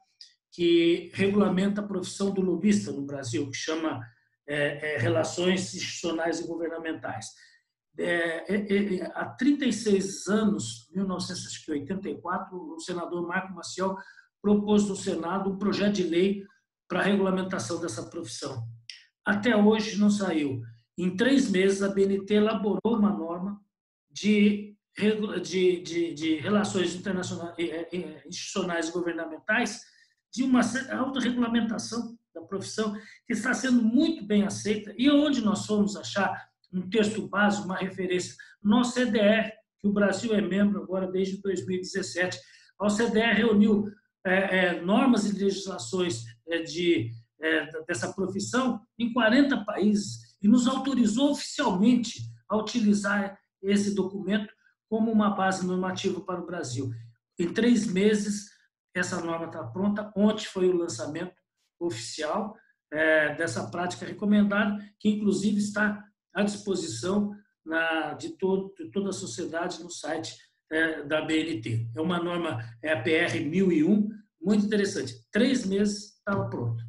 que regulamenta a profissão do lobista no Brasil, que chama Relações Institucionais e Governamentais. Há 36 anos, 1984, o senador Marco Maciel propôs no Senado um projeto de lei para a regulamentação dessa profissão. Até hoje não saiu. Em 3 meses, a BNT elaborou uma norma de relações internacionais, institucionais e governamentais, de uma autorregulamentação da profissão, que está sendo muito bem aceita. E onde nós fomos achar um texto base, uma referência? No OCDE, que o Brasil é membro agora desde 2017. A OCDE reuniu normas e legislações dessa profissão em 40 países e nos autorizou oficialmente a utilizar esse documento como uma base normativa para o Brasil. Em 3 meses, essa norma está pronta. Ontem foi o lançamento oficial dessa prática recomendada, que inclusive está à disposição de toda a sociedade no site da BNT. É uma norma, é a PR 1001, muito interessante. 3 meses estava pronto.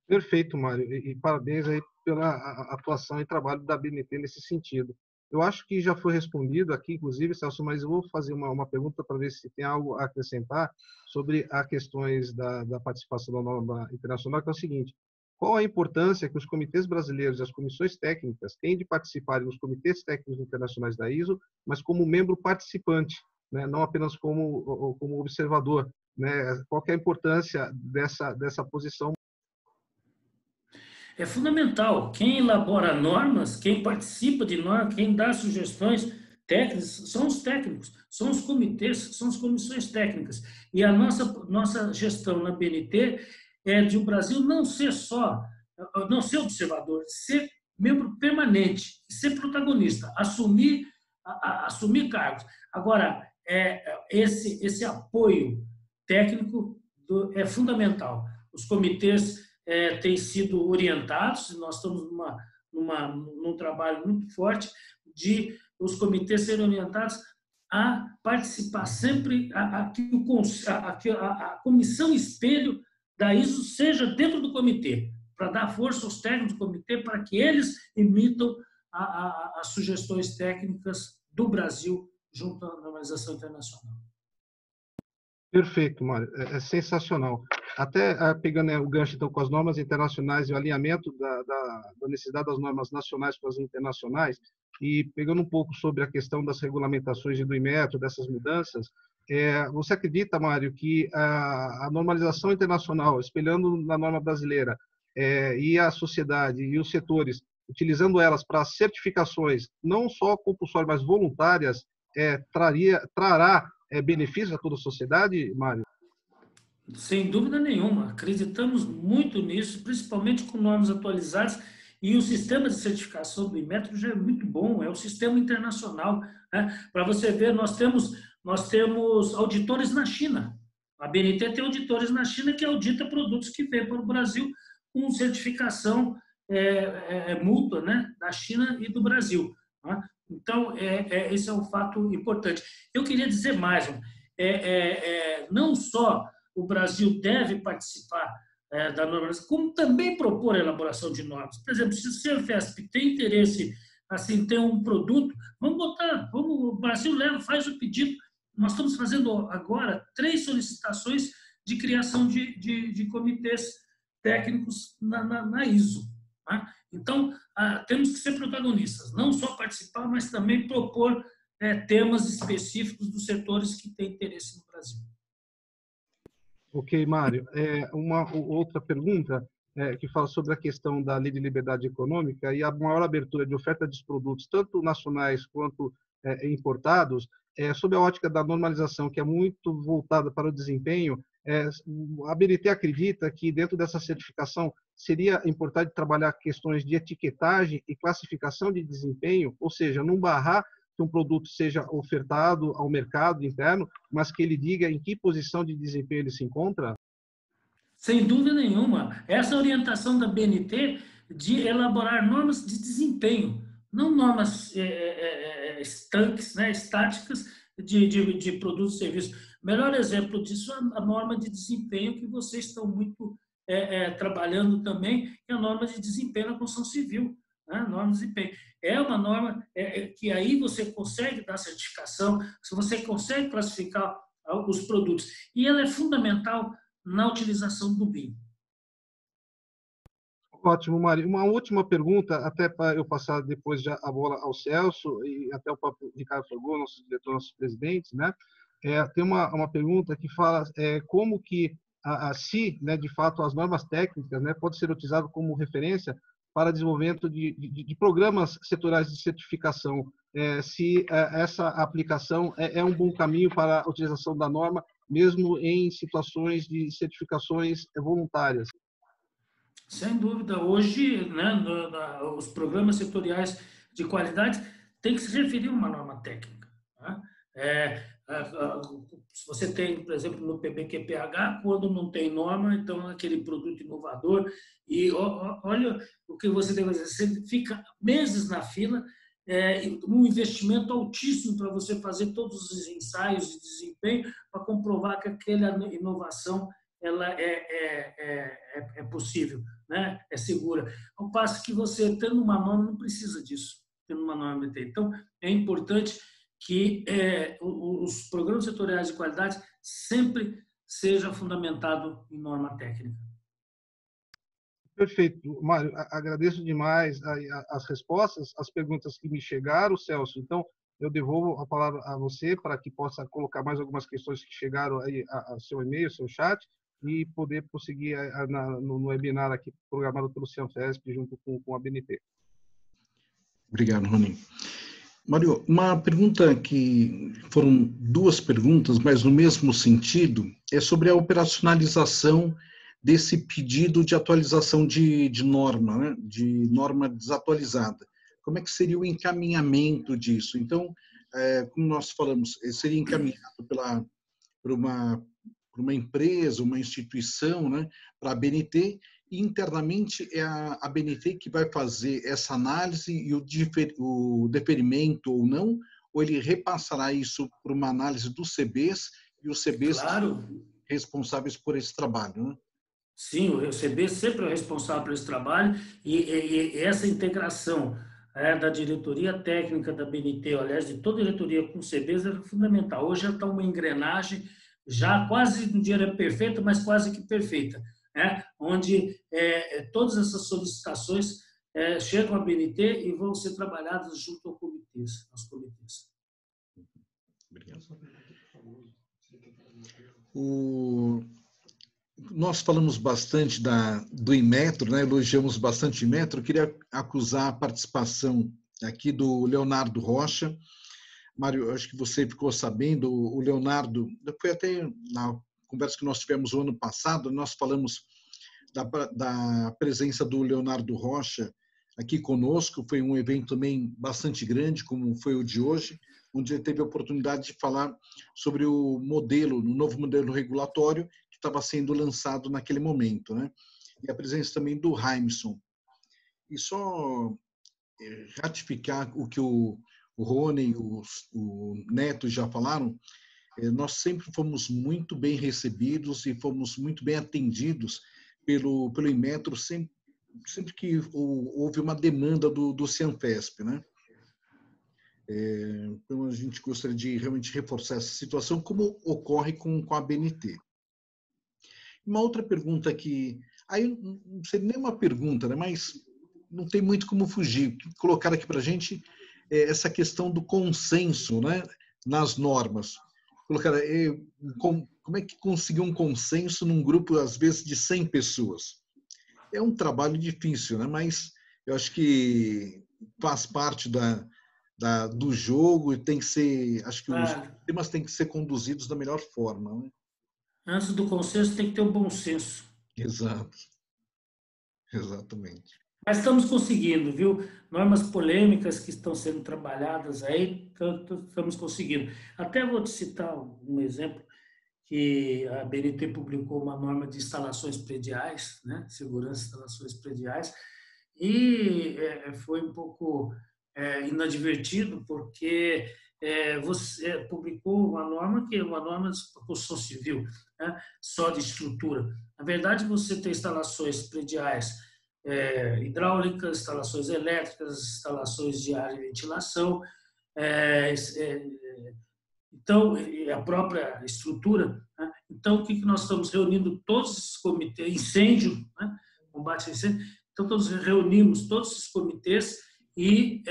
Perfeito, Mário, e parabéns aí pela atuação e trabalho da BNT nesse sentido. Eu acho que já foi respondido aqui, inclusive, Celso, mas eu vou fazer uma pergunta para ver se tem algo a acrescentar sobre as questões da participação da norma internacional, que é o seguinte: qual a importância que os comitês brasileiros e as comissões técnicas têm de participar nos comitês técnicos internacionais da ISO, mas como membro participante, né? Não apenas como observador, né? Qual que é a importância dessa posição? É fundamental. Quem elabora normas, quem participa de normas, quem dá sugestões técnicas, são os técnicos, são os comitês, são as comissões técnicas. E a nossa gestão na BNT é de o Brasil não ser observador, ser membro permanente, ser protagonista, assumir cargos. Agora, esse apoio técnico é fundamental. Os comitês têm sido orientados, nós estamos num trabalho muito forte de os comitês serem orientados a participar sempre, que a comissão espelho da ISO seja dentro do comitê, para dar força aos técnicos do comitê, para que eles emitam as sugestões técnicas do Brasil junto à normalização internacional. Perfeito, Mário. É sensacional. Até pegando o gancho então, com as normas internacionais e o alinhamento da necessidade das normas nacionais com as internacionais, e pegando um pouco sobre a questão das regulamentações e do Inmetro, dessas mudanças, você acredita, Mário, que a normalização internacional, espelhando na norma brasileira, e a sociedade e os setores, utilizando elas para certificações, não só compulsórias, mas voluntárias, trará benefício a toda a sociedade, Mário? Sem dúvida nenhuma. Acreditamos muito nisso, principalmente com normas atualizadas, e o sistema de certificação do Inmetro já é muito bom, é um sistema internacional, né? Para você ver, nós temos auditores na China. A BNT tem auditores na China que audita produtos que vêm para o Brasil com certificação mútua, né? Da China e do Brasil, né? Então, esse é um fato importante. Eu queria dizer mais, não só o Brasil deve participar da normalização, como também propor a elaboração de normas. Por exemplo, se o CEFESP tem interesse assim, ter um produto, o Brasil faz o pedido. Nós estamos fazendo agora 3 solicitações de criação de comitês técnicos na ISO. Tá? Então, temos que ser protagonistas, não só participar, mas também propor temas específicos dos setores que têm interesse no Brasil. Ok, Mário. Uma outra pergunta que fala sobre a questão da Lei de Liberdade Econômica e a maior abertura de oferta de produtos, tanto nacionais quanto importados, sob a ótica da normalização, que é muito voltada para o desempenho. A BNT acredita que dentro dessa certificação seria importante trabalhar questões de etiquetagem e classificação de desempenho, ou seja, não barrar que um produto seja ofertado ao mercado interno, mas que ele diga em que posição de desempenho ele se encontra? Sem dúvida nenhuma. Essa orientação da BNT de elaborar normas de desempenho, não normas estanques, né, estáticas de produtos e serviços. Melhor exemplo disso é a norma de desempenho que vocês estão muito trabalhando também, que é a norma de desempenho na construção civil. Né? Norma de desempenho. É uma norma que aí você consegue dar certificação, você consegue classificar os produtos. E ela é fundamental na utilização do BIM. Ótimo, Mário. Uma última pergunta, até para eu passar depois já a bola ao Celso e até o próprio Ricardo Fogô, nosso diretor, nossos presidentes, né? Tem uma pergunta que fala como que né, de fato, as normas técnicas, né, pode ser utilizado como referência para desenvolvimento de programas setoriais de certificação, se essa aplicação é um bom caminho para a utilização da norma, mesmo em situações de certificações voluntárias. Sem dúvida. Hoje, né, os programas setoriais de qualidade têm que se referir a uma norma técnica. Né? Se você tem, por exemplo, no PBQPH, quando não tem norma, então aquele produto inovador, e olha o que você deve fazer, você fica meses na fila um investimento altíssimo para você fazer todos os ensaios de desempenho para comprovar que aquela inovação ela é possível, né? É segura. Ao passo que você, tendo uma norma, não precisa disso, tendo uma norma BT. Então, é importante que os programas setoriais de qualidade sempre seja fundamentado em norma técnica. Perfeito, Mário. Agradeço demais as respostas, as perguntas que me chegaram, Celso. Então, eu devolvo a palavra a você para que possa colocar mais algumas questões que chegaram aí a seu e-mail, seu chat, e poder prosseguir no webinar aqui programado pelo Cianfesp junto com a BNT. Obrigado, Rony. Mário, uma pergunta que foram duas perguntas, mas no mesmo sentido, é sobre a operacionalização desse pedido de atualização de norma, né? De norma desatualizada. Como é que seria o encaminhamento disso? Então, como nós falamos, seria encaminhado por uma empresa, uma instituição, né, para a BNT, e internamente é a BNT que vai fazer essa análise e o deferimento ou não, ou ele repassará isso para uma análise dos CBs e os CBs Claro. responsáveis por esse trabalho, né? Sim, o CB sempre é responsável por esse trabalho e essa integração da diretoria técnica da BNT, aliás, de toda a diretoria com CBs é fundamental. Hoje já está uma engrenagem, já quase, não diria perfeita, mas quase que perfeita, né? Onde todas essas solicitações chegam à BNT e vão ser trabalhadas junto aos comitês. Obrigado. Nós falamos bastante do Inmetro, né? Elogiamos bastante o Inmetro. Eu queria acusar a participação aqui do Leonardo Rocha. Mário, acho que você ficou sabendo, o Leonardo, foi até na conversa que nós tivemos o ano passado, nós falamos da presença do Leonardo Rocha aqui conosco. Foi um evento também bastante grande, como foi o de hoje, onde ele teve a oportunidade de falar sobre o novo modelo regulatório que estava sendo lançado naquele momento, né? E a presença também do Raimson. E só ratificar o que o Rony e o Neto já falaram, nós sempre fomos muito bem recebidos e fomos muito bem atendidos pelo Inmetro sempre que houve uma demanda do Cianfesp, né? Então, a gente gostaria de realmente reforçar essa situação, como ocorre com a BNT. Uma outra pergunta que... Aí não seria nem uma pergunta, né? Mas não tem muito como fugir. Colocar aqui para a gente essa questão do consenso, né, nas normas. Colocar, como é que conseguir um consenso num grupo, às vezes, de 100 pessoas? É um trabalho difícil, né? Mas eu acho que faz parte do jogo e tem que ser... Acho que os temas têm que ser conduzidos da melhor forma, né? Antes do consenso, tem que ter o bom senso. Exato. Exatamente. Mas estamos conseguindo, viu? Normas polêmicas que estão sendo trabalhadas aí, estamos conseguindo. Até vou te citar um exemplo, que a BNT publicou uma norma de instalações prediais, né? Segurança de instalações prediais, e foi um pouco inadvertido, porque você publicou uma norma que é uma norma de construção civil, né? Só de estrutura. Na verdade, você tem instalações prediais hidráulicas, instalações elétricas, instalações de ar e ventilação, então, a própria estrutura, né? Então, o que nós estamos reunindo todos esses comitês, incêndio, né? Combate a incêndio, então todos reunimos todos esses comitês e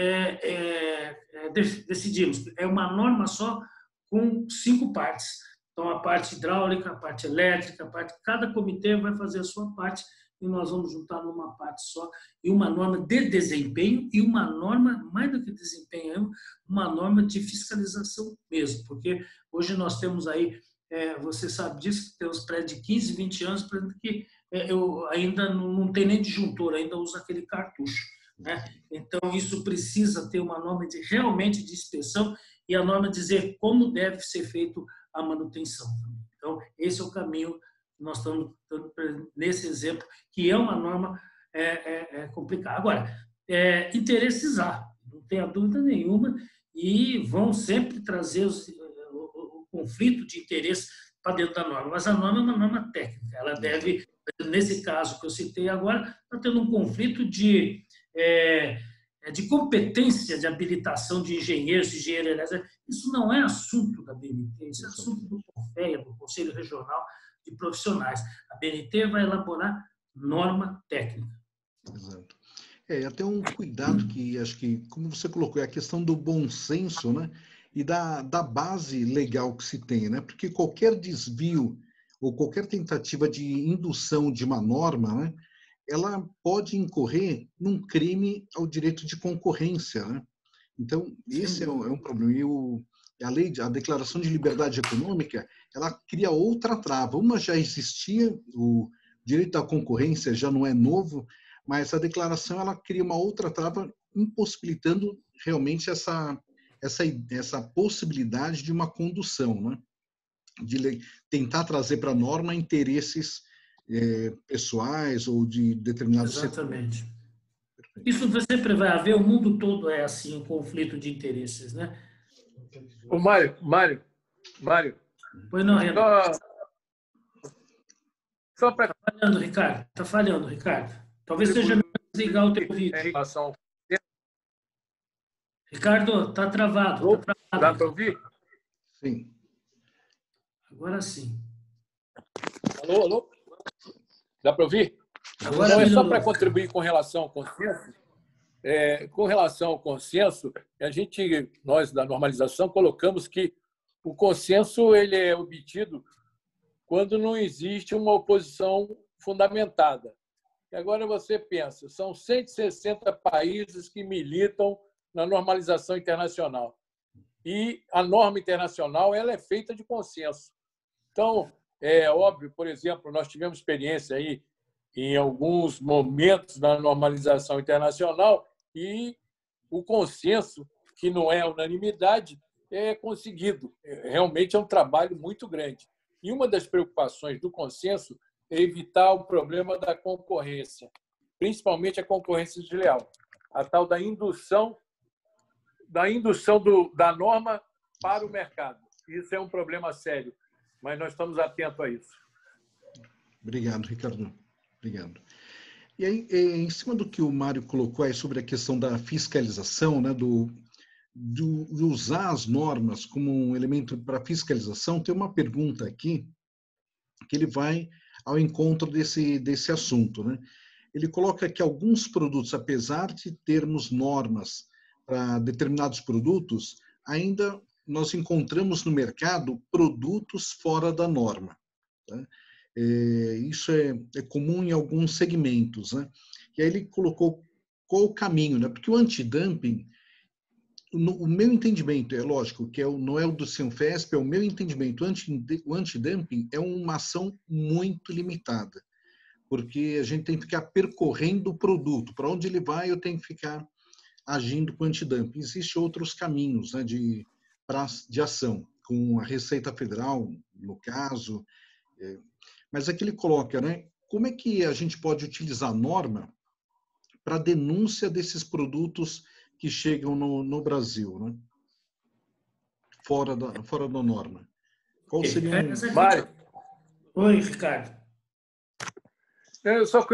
decidimos, é uma norma só com 5 partes, então a parte hidráulica, a parte elétrica, cada comitê vai fazer a sua parte e nós vamos juntar numa parte só, e uma norma de desempenho e uma norma, mais do que desempenho, uma norma de fiscalização mesmo, porque hoje nós temos aí, você sabe disso, que tem uns prédios de 15, 20 anos, que eu ainda não tem nem disjuntor, ainda usa aquele cartucho, né? Então, isso precisa ter uma norma realmente de inspeção e a norma dizer como deve ser feito a manutenção. Então, esse é o caminho que nós estamos nesse exemplo, que é uma norma complicada. Agora, interesses há. não tenha dúvida nenhuma, e vão sempre trazer o conflito de interesse para dentro da norma. Mas a norma é uma norma técnica, ela deve, nesse caso que eu citei agora, está tendo um conflito de competência de habilitação de engenheiros, engenheiros. Isso não é assunto da BNT, isso é assunto do CONFEA, do Conselho Regional de Profissionais. A BNT vai elaborar norma técnica. Exato. Até um cuidado que acho que, como você colocou, é a questão do bom senso, né? E da base legal que se tem, né? Porque qualquer desvio ou qualquer tentativa de indução de uma norma, né? Ela pode incorrer num crime ao direito de concorrência, né? Então, esse é um problema. E a Declaração de Liberdade Econômica, ela cria outra trava. Uma já existia, o direito à concorrência já não é novo, mas a declaração ela cria uma outra trava, impossibilitando realmente essa possibilidade de uma condução, né? De tentar trazer para a norma interesses pessoais ou de determinados Exatamente. setores. Isso sempre vai haver, o mundo todo é assim, um conflito de interesses, né? Ô, Mário. Pois não, Renato. Só para... Está falhando, Ricardo. Talvez seja melhor desligar o teu vídeo. Ricardo, está travado. Dá para ouvir? Sim. Agora sim. Alô? Dá para ouvir? Agora Então, só para contribuir com relação ao consenso, nós da normalização colocamos que o consenso ele é obtido quando não existe uma oposição fundamentada. E agora você pensa, são 160 países que militam na normalização internacional. E a norma internacional ela é feita de consenso. Então, é óbvio, por exemplo, nós tivemos experiência aí em alguns momentos da normalização internacional e o consenso, que não é unanimidade, é conseguido. Realmente é um trabalho muito grande. E uma das preocupações do consenso é evitar o problema da concorrência, principalmente a concorrência desleal, a tal da indução da norma para o mercado. Isso é um problema sério, mas nós estamos atentos a isso. Obrigado, Ricardo. Obrigado. E aí, em cima do que o Mário colocou aí sobre a questão da fiscalização, né, de usar as normas como um elemento para fiscalização, tem uma pergunta aqui que ele vai ao encontro desse assunto, né? Ele coloca que alguns produtos, apesar de termos normas para determinados produtos, ainda nós encontramos no mercado produtos fora da norma. Tá? Isso é comum em alguns segmentos, né? E aí ele colocou qual o caminho, né? Porque o antidumping, o meu entendimento, é lógico que não é o do Sinfesp, é o meu entendimento, o antidumping é uma ação muito limitada, porque a gente tem que ficar percorrendo o produto, para onde ele vai eu tenho que ficar agindo com antidumping. Existem outros caminhos, né, de ação, com a Receita Federal, no caso, mas aqui ele coloca, né, como é que a gente pode utilizar a norma para denúncia desses produtos que chegam no Brasil, né? Fora da norma. Qual seria Mário? Oi, Ricardo. Eu só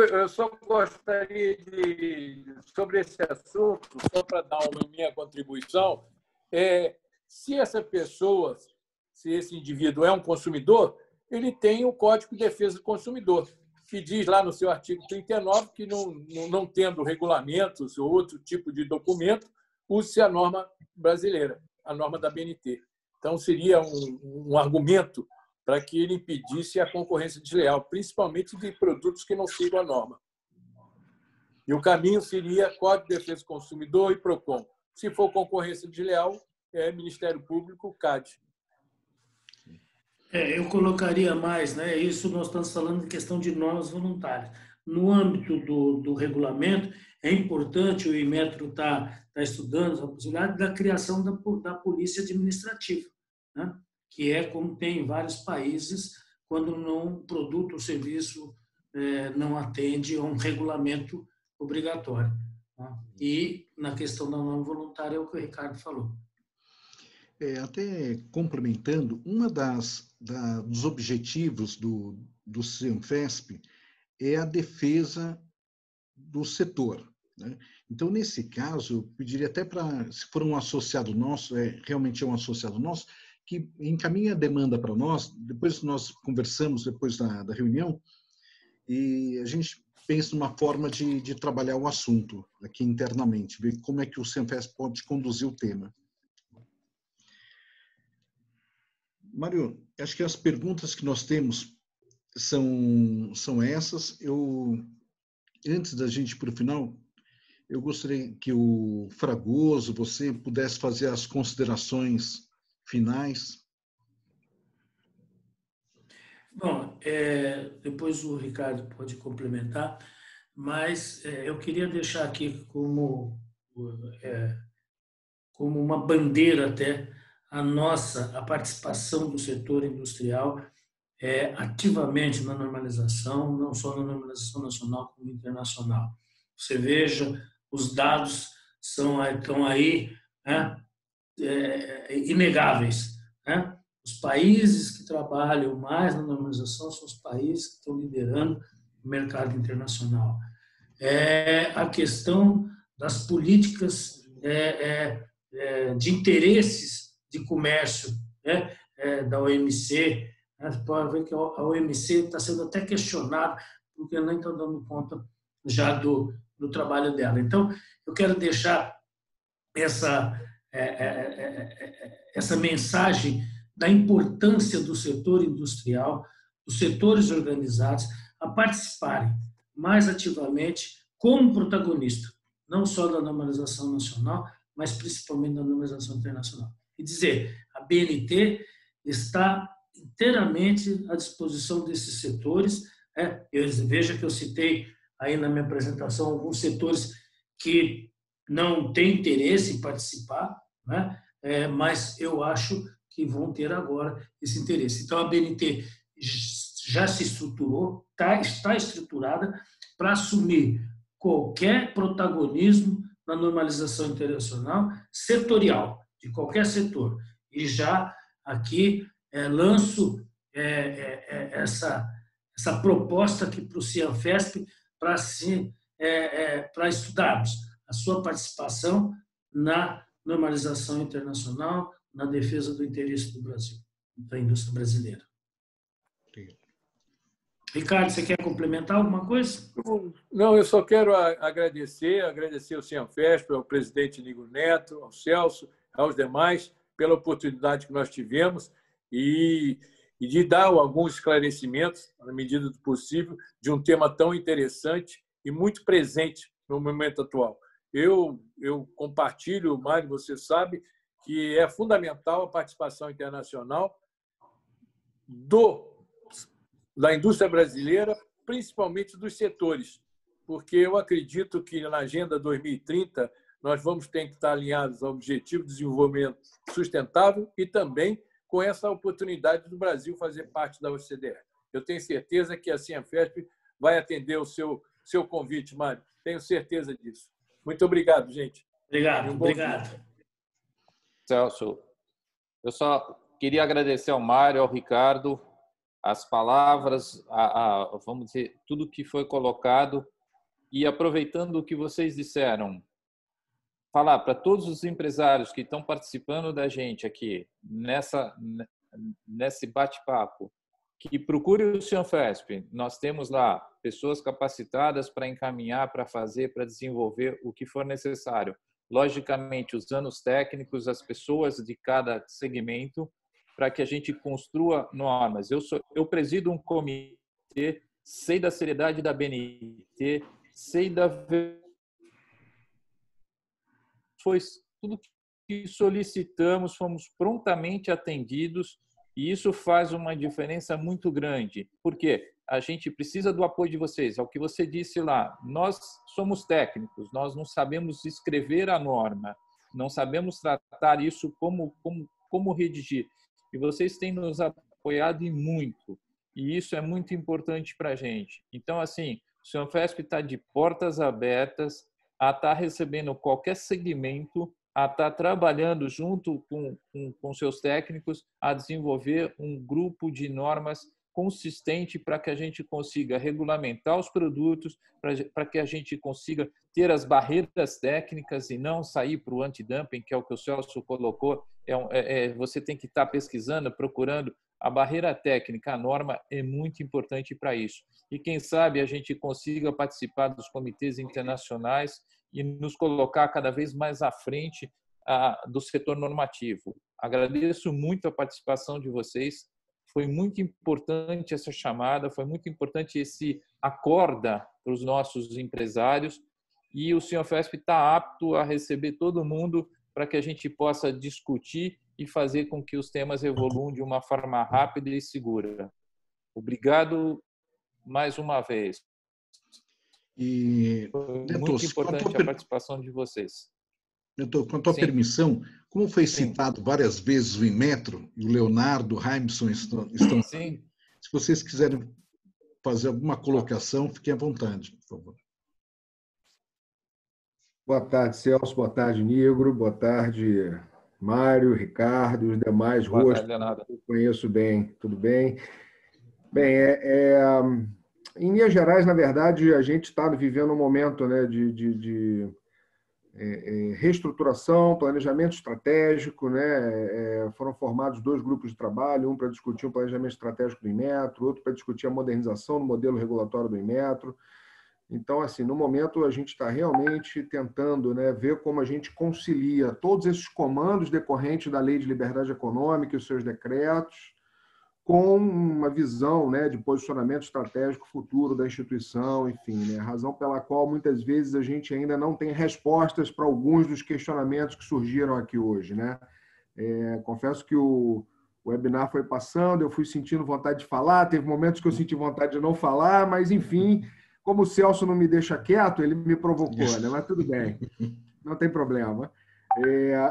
gostaria sobre esse assunto, só para dar uma minha contribuição, se essa pessoa, se esse indivíduo é um consumidor, ele tem o Código de Defesa do Consumidor, que diz lá no seu artigo 39 que, não tendo regulamentos ou outro tipo de documento, use-se a norma brasileira, a norma da BNT. Então, seria um argumento para que ele impedisse a concorrência desleal, principalmente de produtos que não sigam a norma. E o caminho seria Código de Defesa do Consumidor e PROCON. Se for concorrência desleal, é Ministério Público, CAD. Eu colocaria mais, né? Isso nós estamos falando de questão de normas voluntárias. No âmbito do regulamento, é importante, o Inmetro está estudando a possibilidade da criação da polícia administrativa, né? Que é como tem em vários países, quando um produto ou serviço não atende a um regulamento obrigatório. Tá? E na questão da norma voluntária é o que o Ricardo falou. Até complementando, dos objetivos do CIANFESP é a defesa do setor, né? Então, nesse caso, eu pediria até para, se for um associado nosso, realmente é um associado nosso, que encaminhe a demanda para nós, depois nós conversamos, depois da reunião, e a gente pensa numa forma de trabalhar o assunto aqui internamente, ver como é que o CIANFESP pode conduzir o tema. Mário, acho que as perguntas que nós temos são essas. Antes da gente ir para o final, eu gostaria que o Fragoso, você pudesse fazer as considerações finais. Bom, depois o Ricardo pode complementar, mas eu queria deixar aqui como uma bandeira até a participação do setor industrial ativamente na normalização, não só na normalização nacional, como internacional. Você veja, os dados estão aí, né, inegáveis, né? Os países que trabalham mais na normalização são os países que estão liderando o mercado internacional. A questão das políticas de interesses de comércio, né, da OMC. Você pode ver que a OMC está sendo até questionada porque não está dando conta já do trabalho dela. Então, eu quero deixar essa mensagem da importância do setor industrial, dos setores organizados, a participarem mais ativamente como protagonista, não só da normalização nacional, mas principalmente da normalização internacional. E dizer, a BNT está inteiramente à disposição desses setores. Veja que eu citei aí na minha apresentação alguns setores que não têm interesse em participar, né? Mas eu acho que vão ter agora esse interesse. Então, a BNT já se estruturou, está estruturada para assumir qualquer protagonismo na normalização internacional setorial, de qualquer setor. E já aqui lanço essa proposta aqui para o CIANFESP para estudarmos a sua participação na normalização internacional, na defesa do interesse do Brasil, da indústria brasileira. Ricardo, você quer complementar alguma coisa? Não, eu só quero agradecer ao CIANFESP, ao presidente Nigro Neto, ao Celso, aos demais, pela oportunidade que nós tivemos e de dar alguns esclarecimentos, na medida do possível, de um tema tão interessante e muito presente no momento atual. Eu compartilho, Mário, você sabe, que é fundamental a participação internacional da indústria brasileira, principalmente dos setores, porque eu acredito que na Agenda 2030 nós vamos ter que estar alinhados ao Objetivo de Desenvolvimento Sustentável e também com essa oportunidade do Brasil fazer parte da OCDE. Eu tenho certeza que a CIANFESP vai atender o seu convite, Mário. Tenho certeza disso. Muito obrigado, gente. Obrigado. Celso, eu só queria agradecer ao Mário, ao Ricardo, as palavras, vamos dizer, tudo que foi colocado e aproveitando o que vocês disseram, falar para todos os empresários que estão participando da gente aqui nesse bate-papo, que procure o CIANFESP. Nós temos lá pessoas capacitadas para encaminhar, para fazer, para desenvolver o que for necessário. Logicamente, usando os técnicos, as pessoas de cada segmento, para que a gente construa normas. Eu presido um comitê, sei da seriedade da BNT, sei foi tudo que solicitamos, fomos prontamente atendidos e isso faz uma diferença muito grande. Por quê? A gente precisa do apoio de vocês. É o que você disse lá. Nós somos técnicos, nós não sabemos escrever a norma, não sabemos tratar isso como redigir. E vocês têm nos apoiado e muito. E isso é muito importante para a gente. Então, assim, o CIANFESP está de portas abertas a estar recebendo qualquer segmento, a estar trabalhando junto com seus técnicos a desenvolver um grupo de normas consistente para que a gente consiga regulamentar os produtos, para que a gente consiga ter as barreiras técnicas e não sair para o antidumping, que é o que o Celso colocou. Você tem que estar pesquisando, procurando. A barreira técnica, a norma, é muito importante para isso. E quem sabe a gente consiga participar dos comitês internacionais e nos colocar cada vez mais à frente do setor normativo. Agradeço muito a participação de vocês. Foi muito importante essa chamada, foi muito importante esse acorda para os nossos empresários, e o Sinofesp está apto a receber todo mundo para que a gente possa discutir e fazer com que os temas evoluam de uma forma rápida e segura. Obrigado mais uma vez. E, foi Neto, muito importante a participação de vocês. Neto, com a tua permissão, como foi citado várias vezes o Inmetro, e o Leonardo, o Raimson estão... Sim. Se vocês quiserem fazer alguma colocação, fiquem à vontade, por favor. Boa tarde, Celso. Boa tarde, Nigro. Boa tarde, Mário, Ricardo e os demais rostos que eu conheço bem. Tudo bem? Bem, em Minas Gerais, na verdade, a gente está vivendo um momento, né, de reestruturação, planejamento estratégico, né? Foram formados 2 grupos de trabalho, um para discutir o planejamento estratégico do Inmetro, outro para discutir a modernização do modelo regulatório do Inmetro. Então, assim, no momento a gente está realmente tentando, né, ver como a gente concilia todos esses comandos decorrentes da Lei de Liberdade Econômica e os seus decretos com uma visão, né, de posicionamento estratégico futuro da instituição, enfim, né, razão pela qual muitas vezes a gente ainda não tem respostas para alguns dos questionamentos que surgiram aqui hoje, né? Confesso que o webinar foi passando, eu fui sentindo vontade de falar, teve momentos que eu senti vontade de não falar, mas, enfim, como o Celso não me deixa quieto, ele me provocou, né? Mas tudo bem, não tem problema.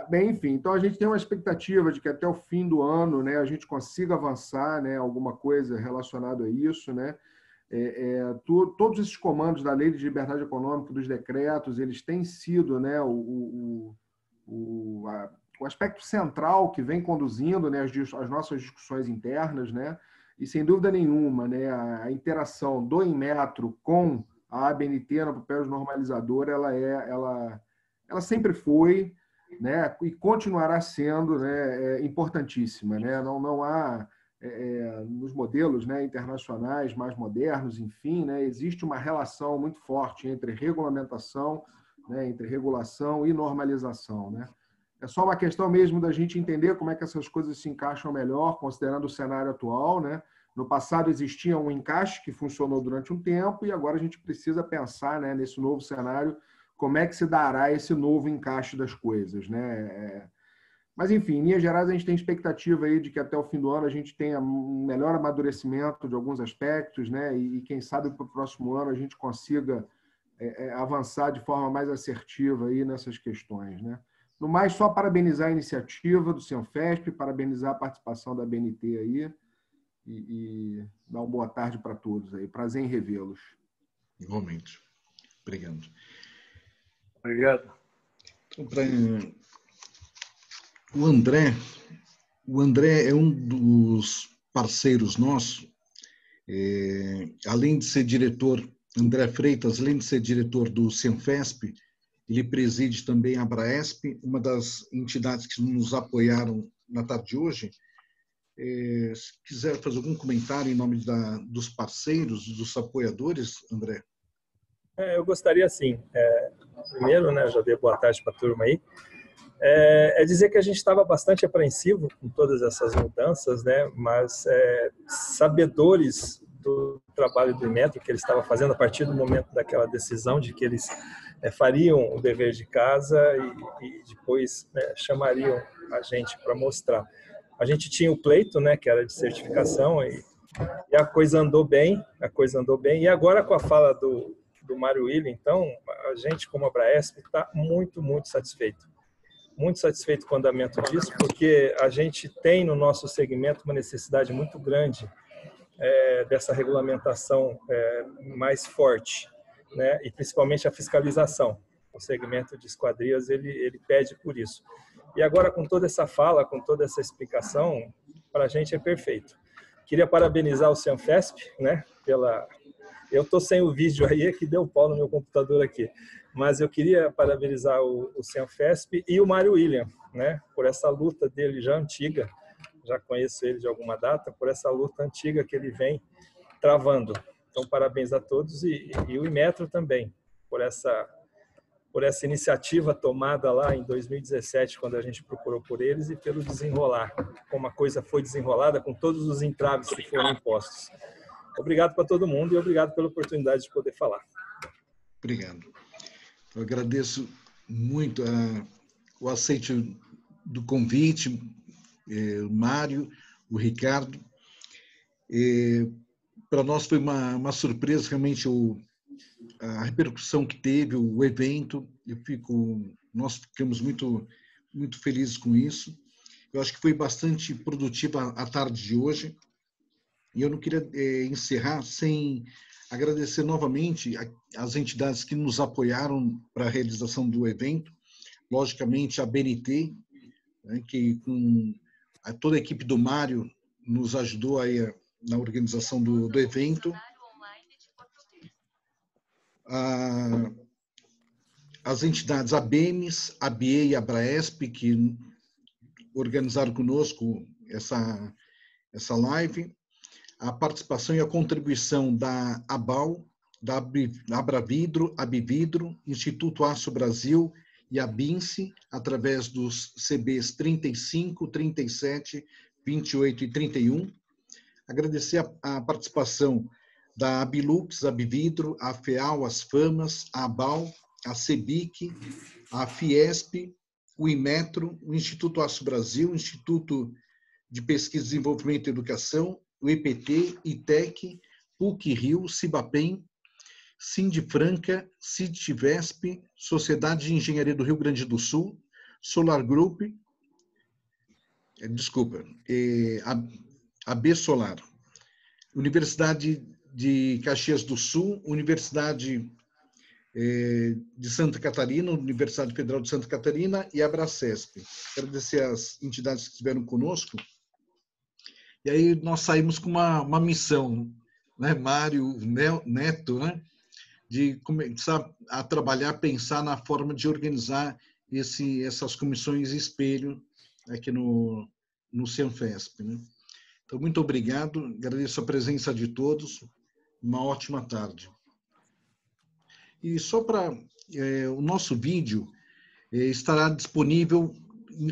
Bem, enfim, então a gente tem uma expectativa de que até o fim do ano, né, a gente consiga avançar, né, alguma coisa relacionada a isso, né? Todos esses comandos da Lei de Liberdade Econômica, dos decretos, eles têm sido, né, o aspecto central que vem conduzindo, né, as nossas discussões internas, né? E, sem dúvida nenhuma, né, a interação do Inmetro com a ABNT no papel de normalizador, ela sempre foi, né, e continuará sendo, né, importantíssima, né? Não há, nos modelos, né, internacionais mais modernos, enfim, né, existe uma relação muito forte entre regulamentação, né, entre regulação e normalização, né? É só uma questão mesmo da gente entender como é que essas coisas se encaixam melhor, considerando o cenário atual, né? No passado existia um encaixe que funcionou durante um tempo e agora a gente precisa pensar, né, nesse novo cenário, como é que se dará esse novo encaixe das coisas, né? Mas, enfim, em linhas gerais, a gente tem expectativa aí de que até o fim do ano a gente tenha um melhor amadurecimento de alguns aspectos, né? E quem sabe para o próximo ano a gente consiga avançar de forma mais assertiva aí nessas questões, né? No mais, só parabenizar a iniciativa do Sinofesp, parabenizar a participação da BNT aí e dar uma boa tarde para todos aí. Prazer em revê-los. Igualmente. Obrigado. Obrigado. Então, o André é um dos parceiros nossos, além de ser diretor, André Freitas, além de ser diretor do Sinofesp, ele preside também a Abraesp, uma das entidades que nos apoiaram na tarde de hoje. Se quiser fazer algum comentário em nome dos parceiros, dos apoiadores, André. Eu gostaria, sim. Primeiro, né, já dei boa tarde para a turma aí. Dizer que a gente estava bastante apreensivo com todas essas mudanças, né, mas sabedores do trabalho do Inmetro que ele estava fazendo a partir do momento daquela decisão de que eles fariam o dever de casa e depois, né, chamariam a gente para mostrar. A gente tinha o pleito, né, que era de certificação e a coisa andou bem, e agora com a fala do Mário Willi, então, a gente como Abraesp está muito, muito satisfeito com o andamento disso, porque a gente tem no nosso segmento uma necessidade muito grande dessa regulamentação mais forte, né? E principalmente a fiscalização. o segmento de esquadrias ele pede por isso. E agora, com toda essa fala, com toda essa explicação, para a gente é perfeito. Queria parabenizar o Cianfesp, né, eu estou sem o vídeo aí, que deu pau no meu computador aqui, mas eu queria parabenizar o Cianfesp e o Mário William, né, por essa luta dele já antiga, já conheço ele de alguma data, por essa luta antiga que ele vem travando. Então, parabéns a todos e o Inmetro também, por essa iniciativa tomada lá em 2017, quando a gente procurou por eles, e pelo desenrolar, como a coisa foi desenrolada, com todos os entraves que foram impostos. Obrigado para todo mundo e obrigado pela oportunidade de poder falar. Obrigado. Eu agradeço muito o aceite do convite, o Mário, o Ricardo. Para nós foi uma surpresa, realmente, a repercussão que teve, o evento. Nós ficamos muito, muito felizes com isso. Eu acho que foi bastante produtiva a tarde de hoje. E eu não queria encerrar sem agradecer novamente as entidades que nos apoiaram para a realização do evento. Logicamente, a BNT, né, que com toda a equipe do Mário nos ajudou aí na organização do evento. As entidades ABEMES, a BIE e a Abraesp, que organizaram conosco essa live. A participação e a contribuição da ABAL, da Abravidro, Abividro, Instituto Aço Brasil e a BINSE, através dos CBs 35, 37, 28 e 31. Agradecer a participação da Abilux, Abividro, a FEAL, as FAMAS, a ABAL, a CEBIC, a Fiesp, o Inmetro, o Instituto Aço Brasil, o Instituto de Pesquisa, Desenvolvimento e Educação, o EPT, ITEC, PUC-Rio, Cibapem, Sindifranca, Citivesp, Sociedade de Engenharia do Rio Grande do Sul, Solar Group, a B Solar, Universidade de Caxias do Sul, Universidade de Santa Catarina, Universidade Federal de Santa Catarina e a Abracesp. Agradecer as entidades que estiveram conosco. E aí nós saímos com uma missão, né, Mário, Neto, né, de começar a trabalhar, pensar na forma de organizar essas comissões espelho aqui no Cianfesp, né? Então, muito obrigado, agradeço a presença de todos, uma ótima tarde. E só para o nosso vídeo estará disponível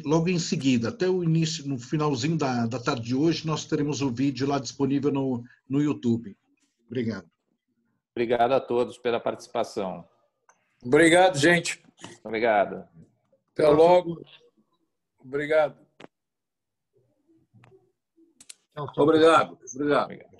logo em seguida, até o início, no finalzinho da tarde de hoje, nós teremos o vídeo lá disponível no YouTube. Obrigado. Obrigado a todos pela participação. Obrigado, gente. Obrigado. Até logo. Obrigado. Tchau, tchau. Obrigado. Obrigado.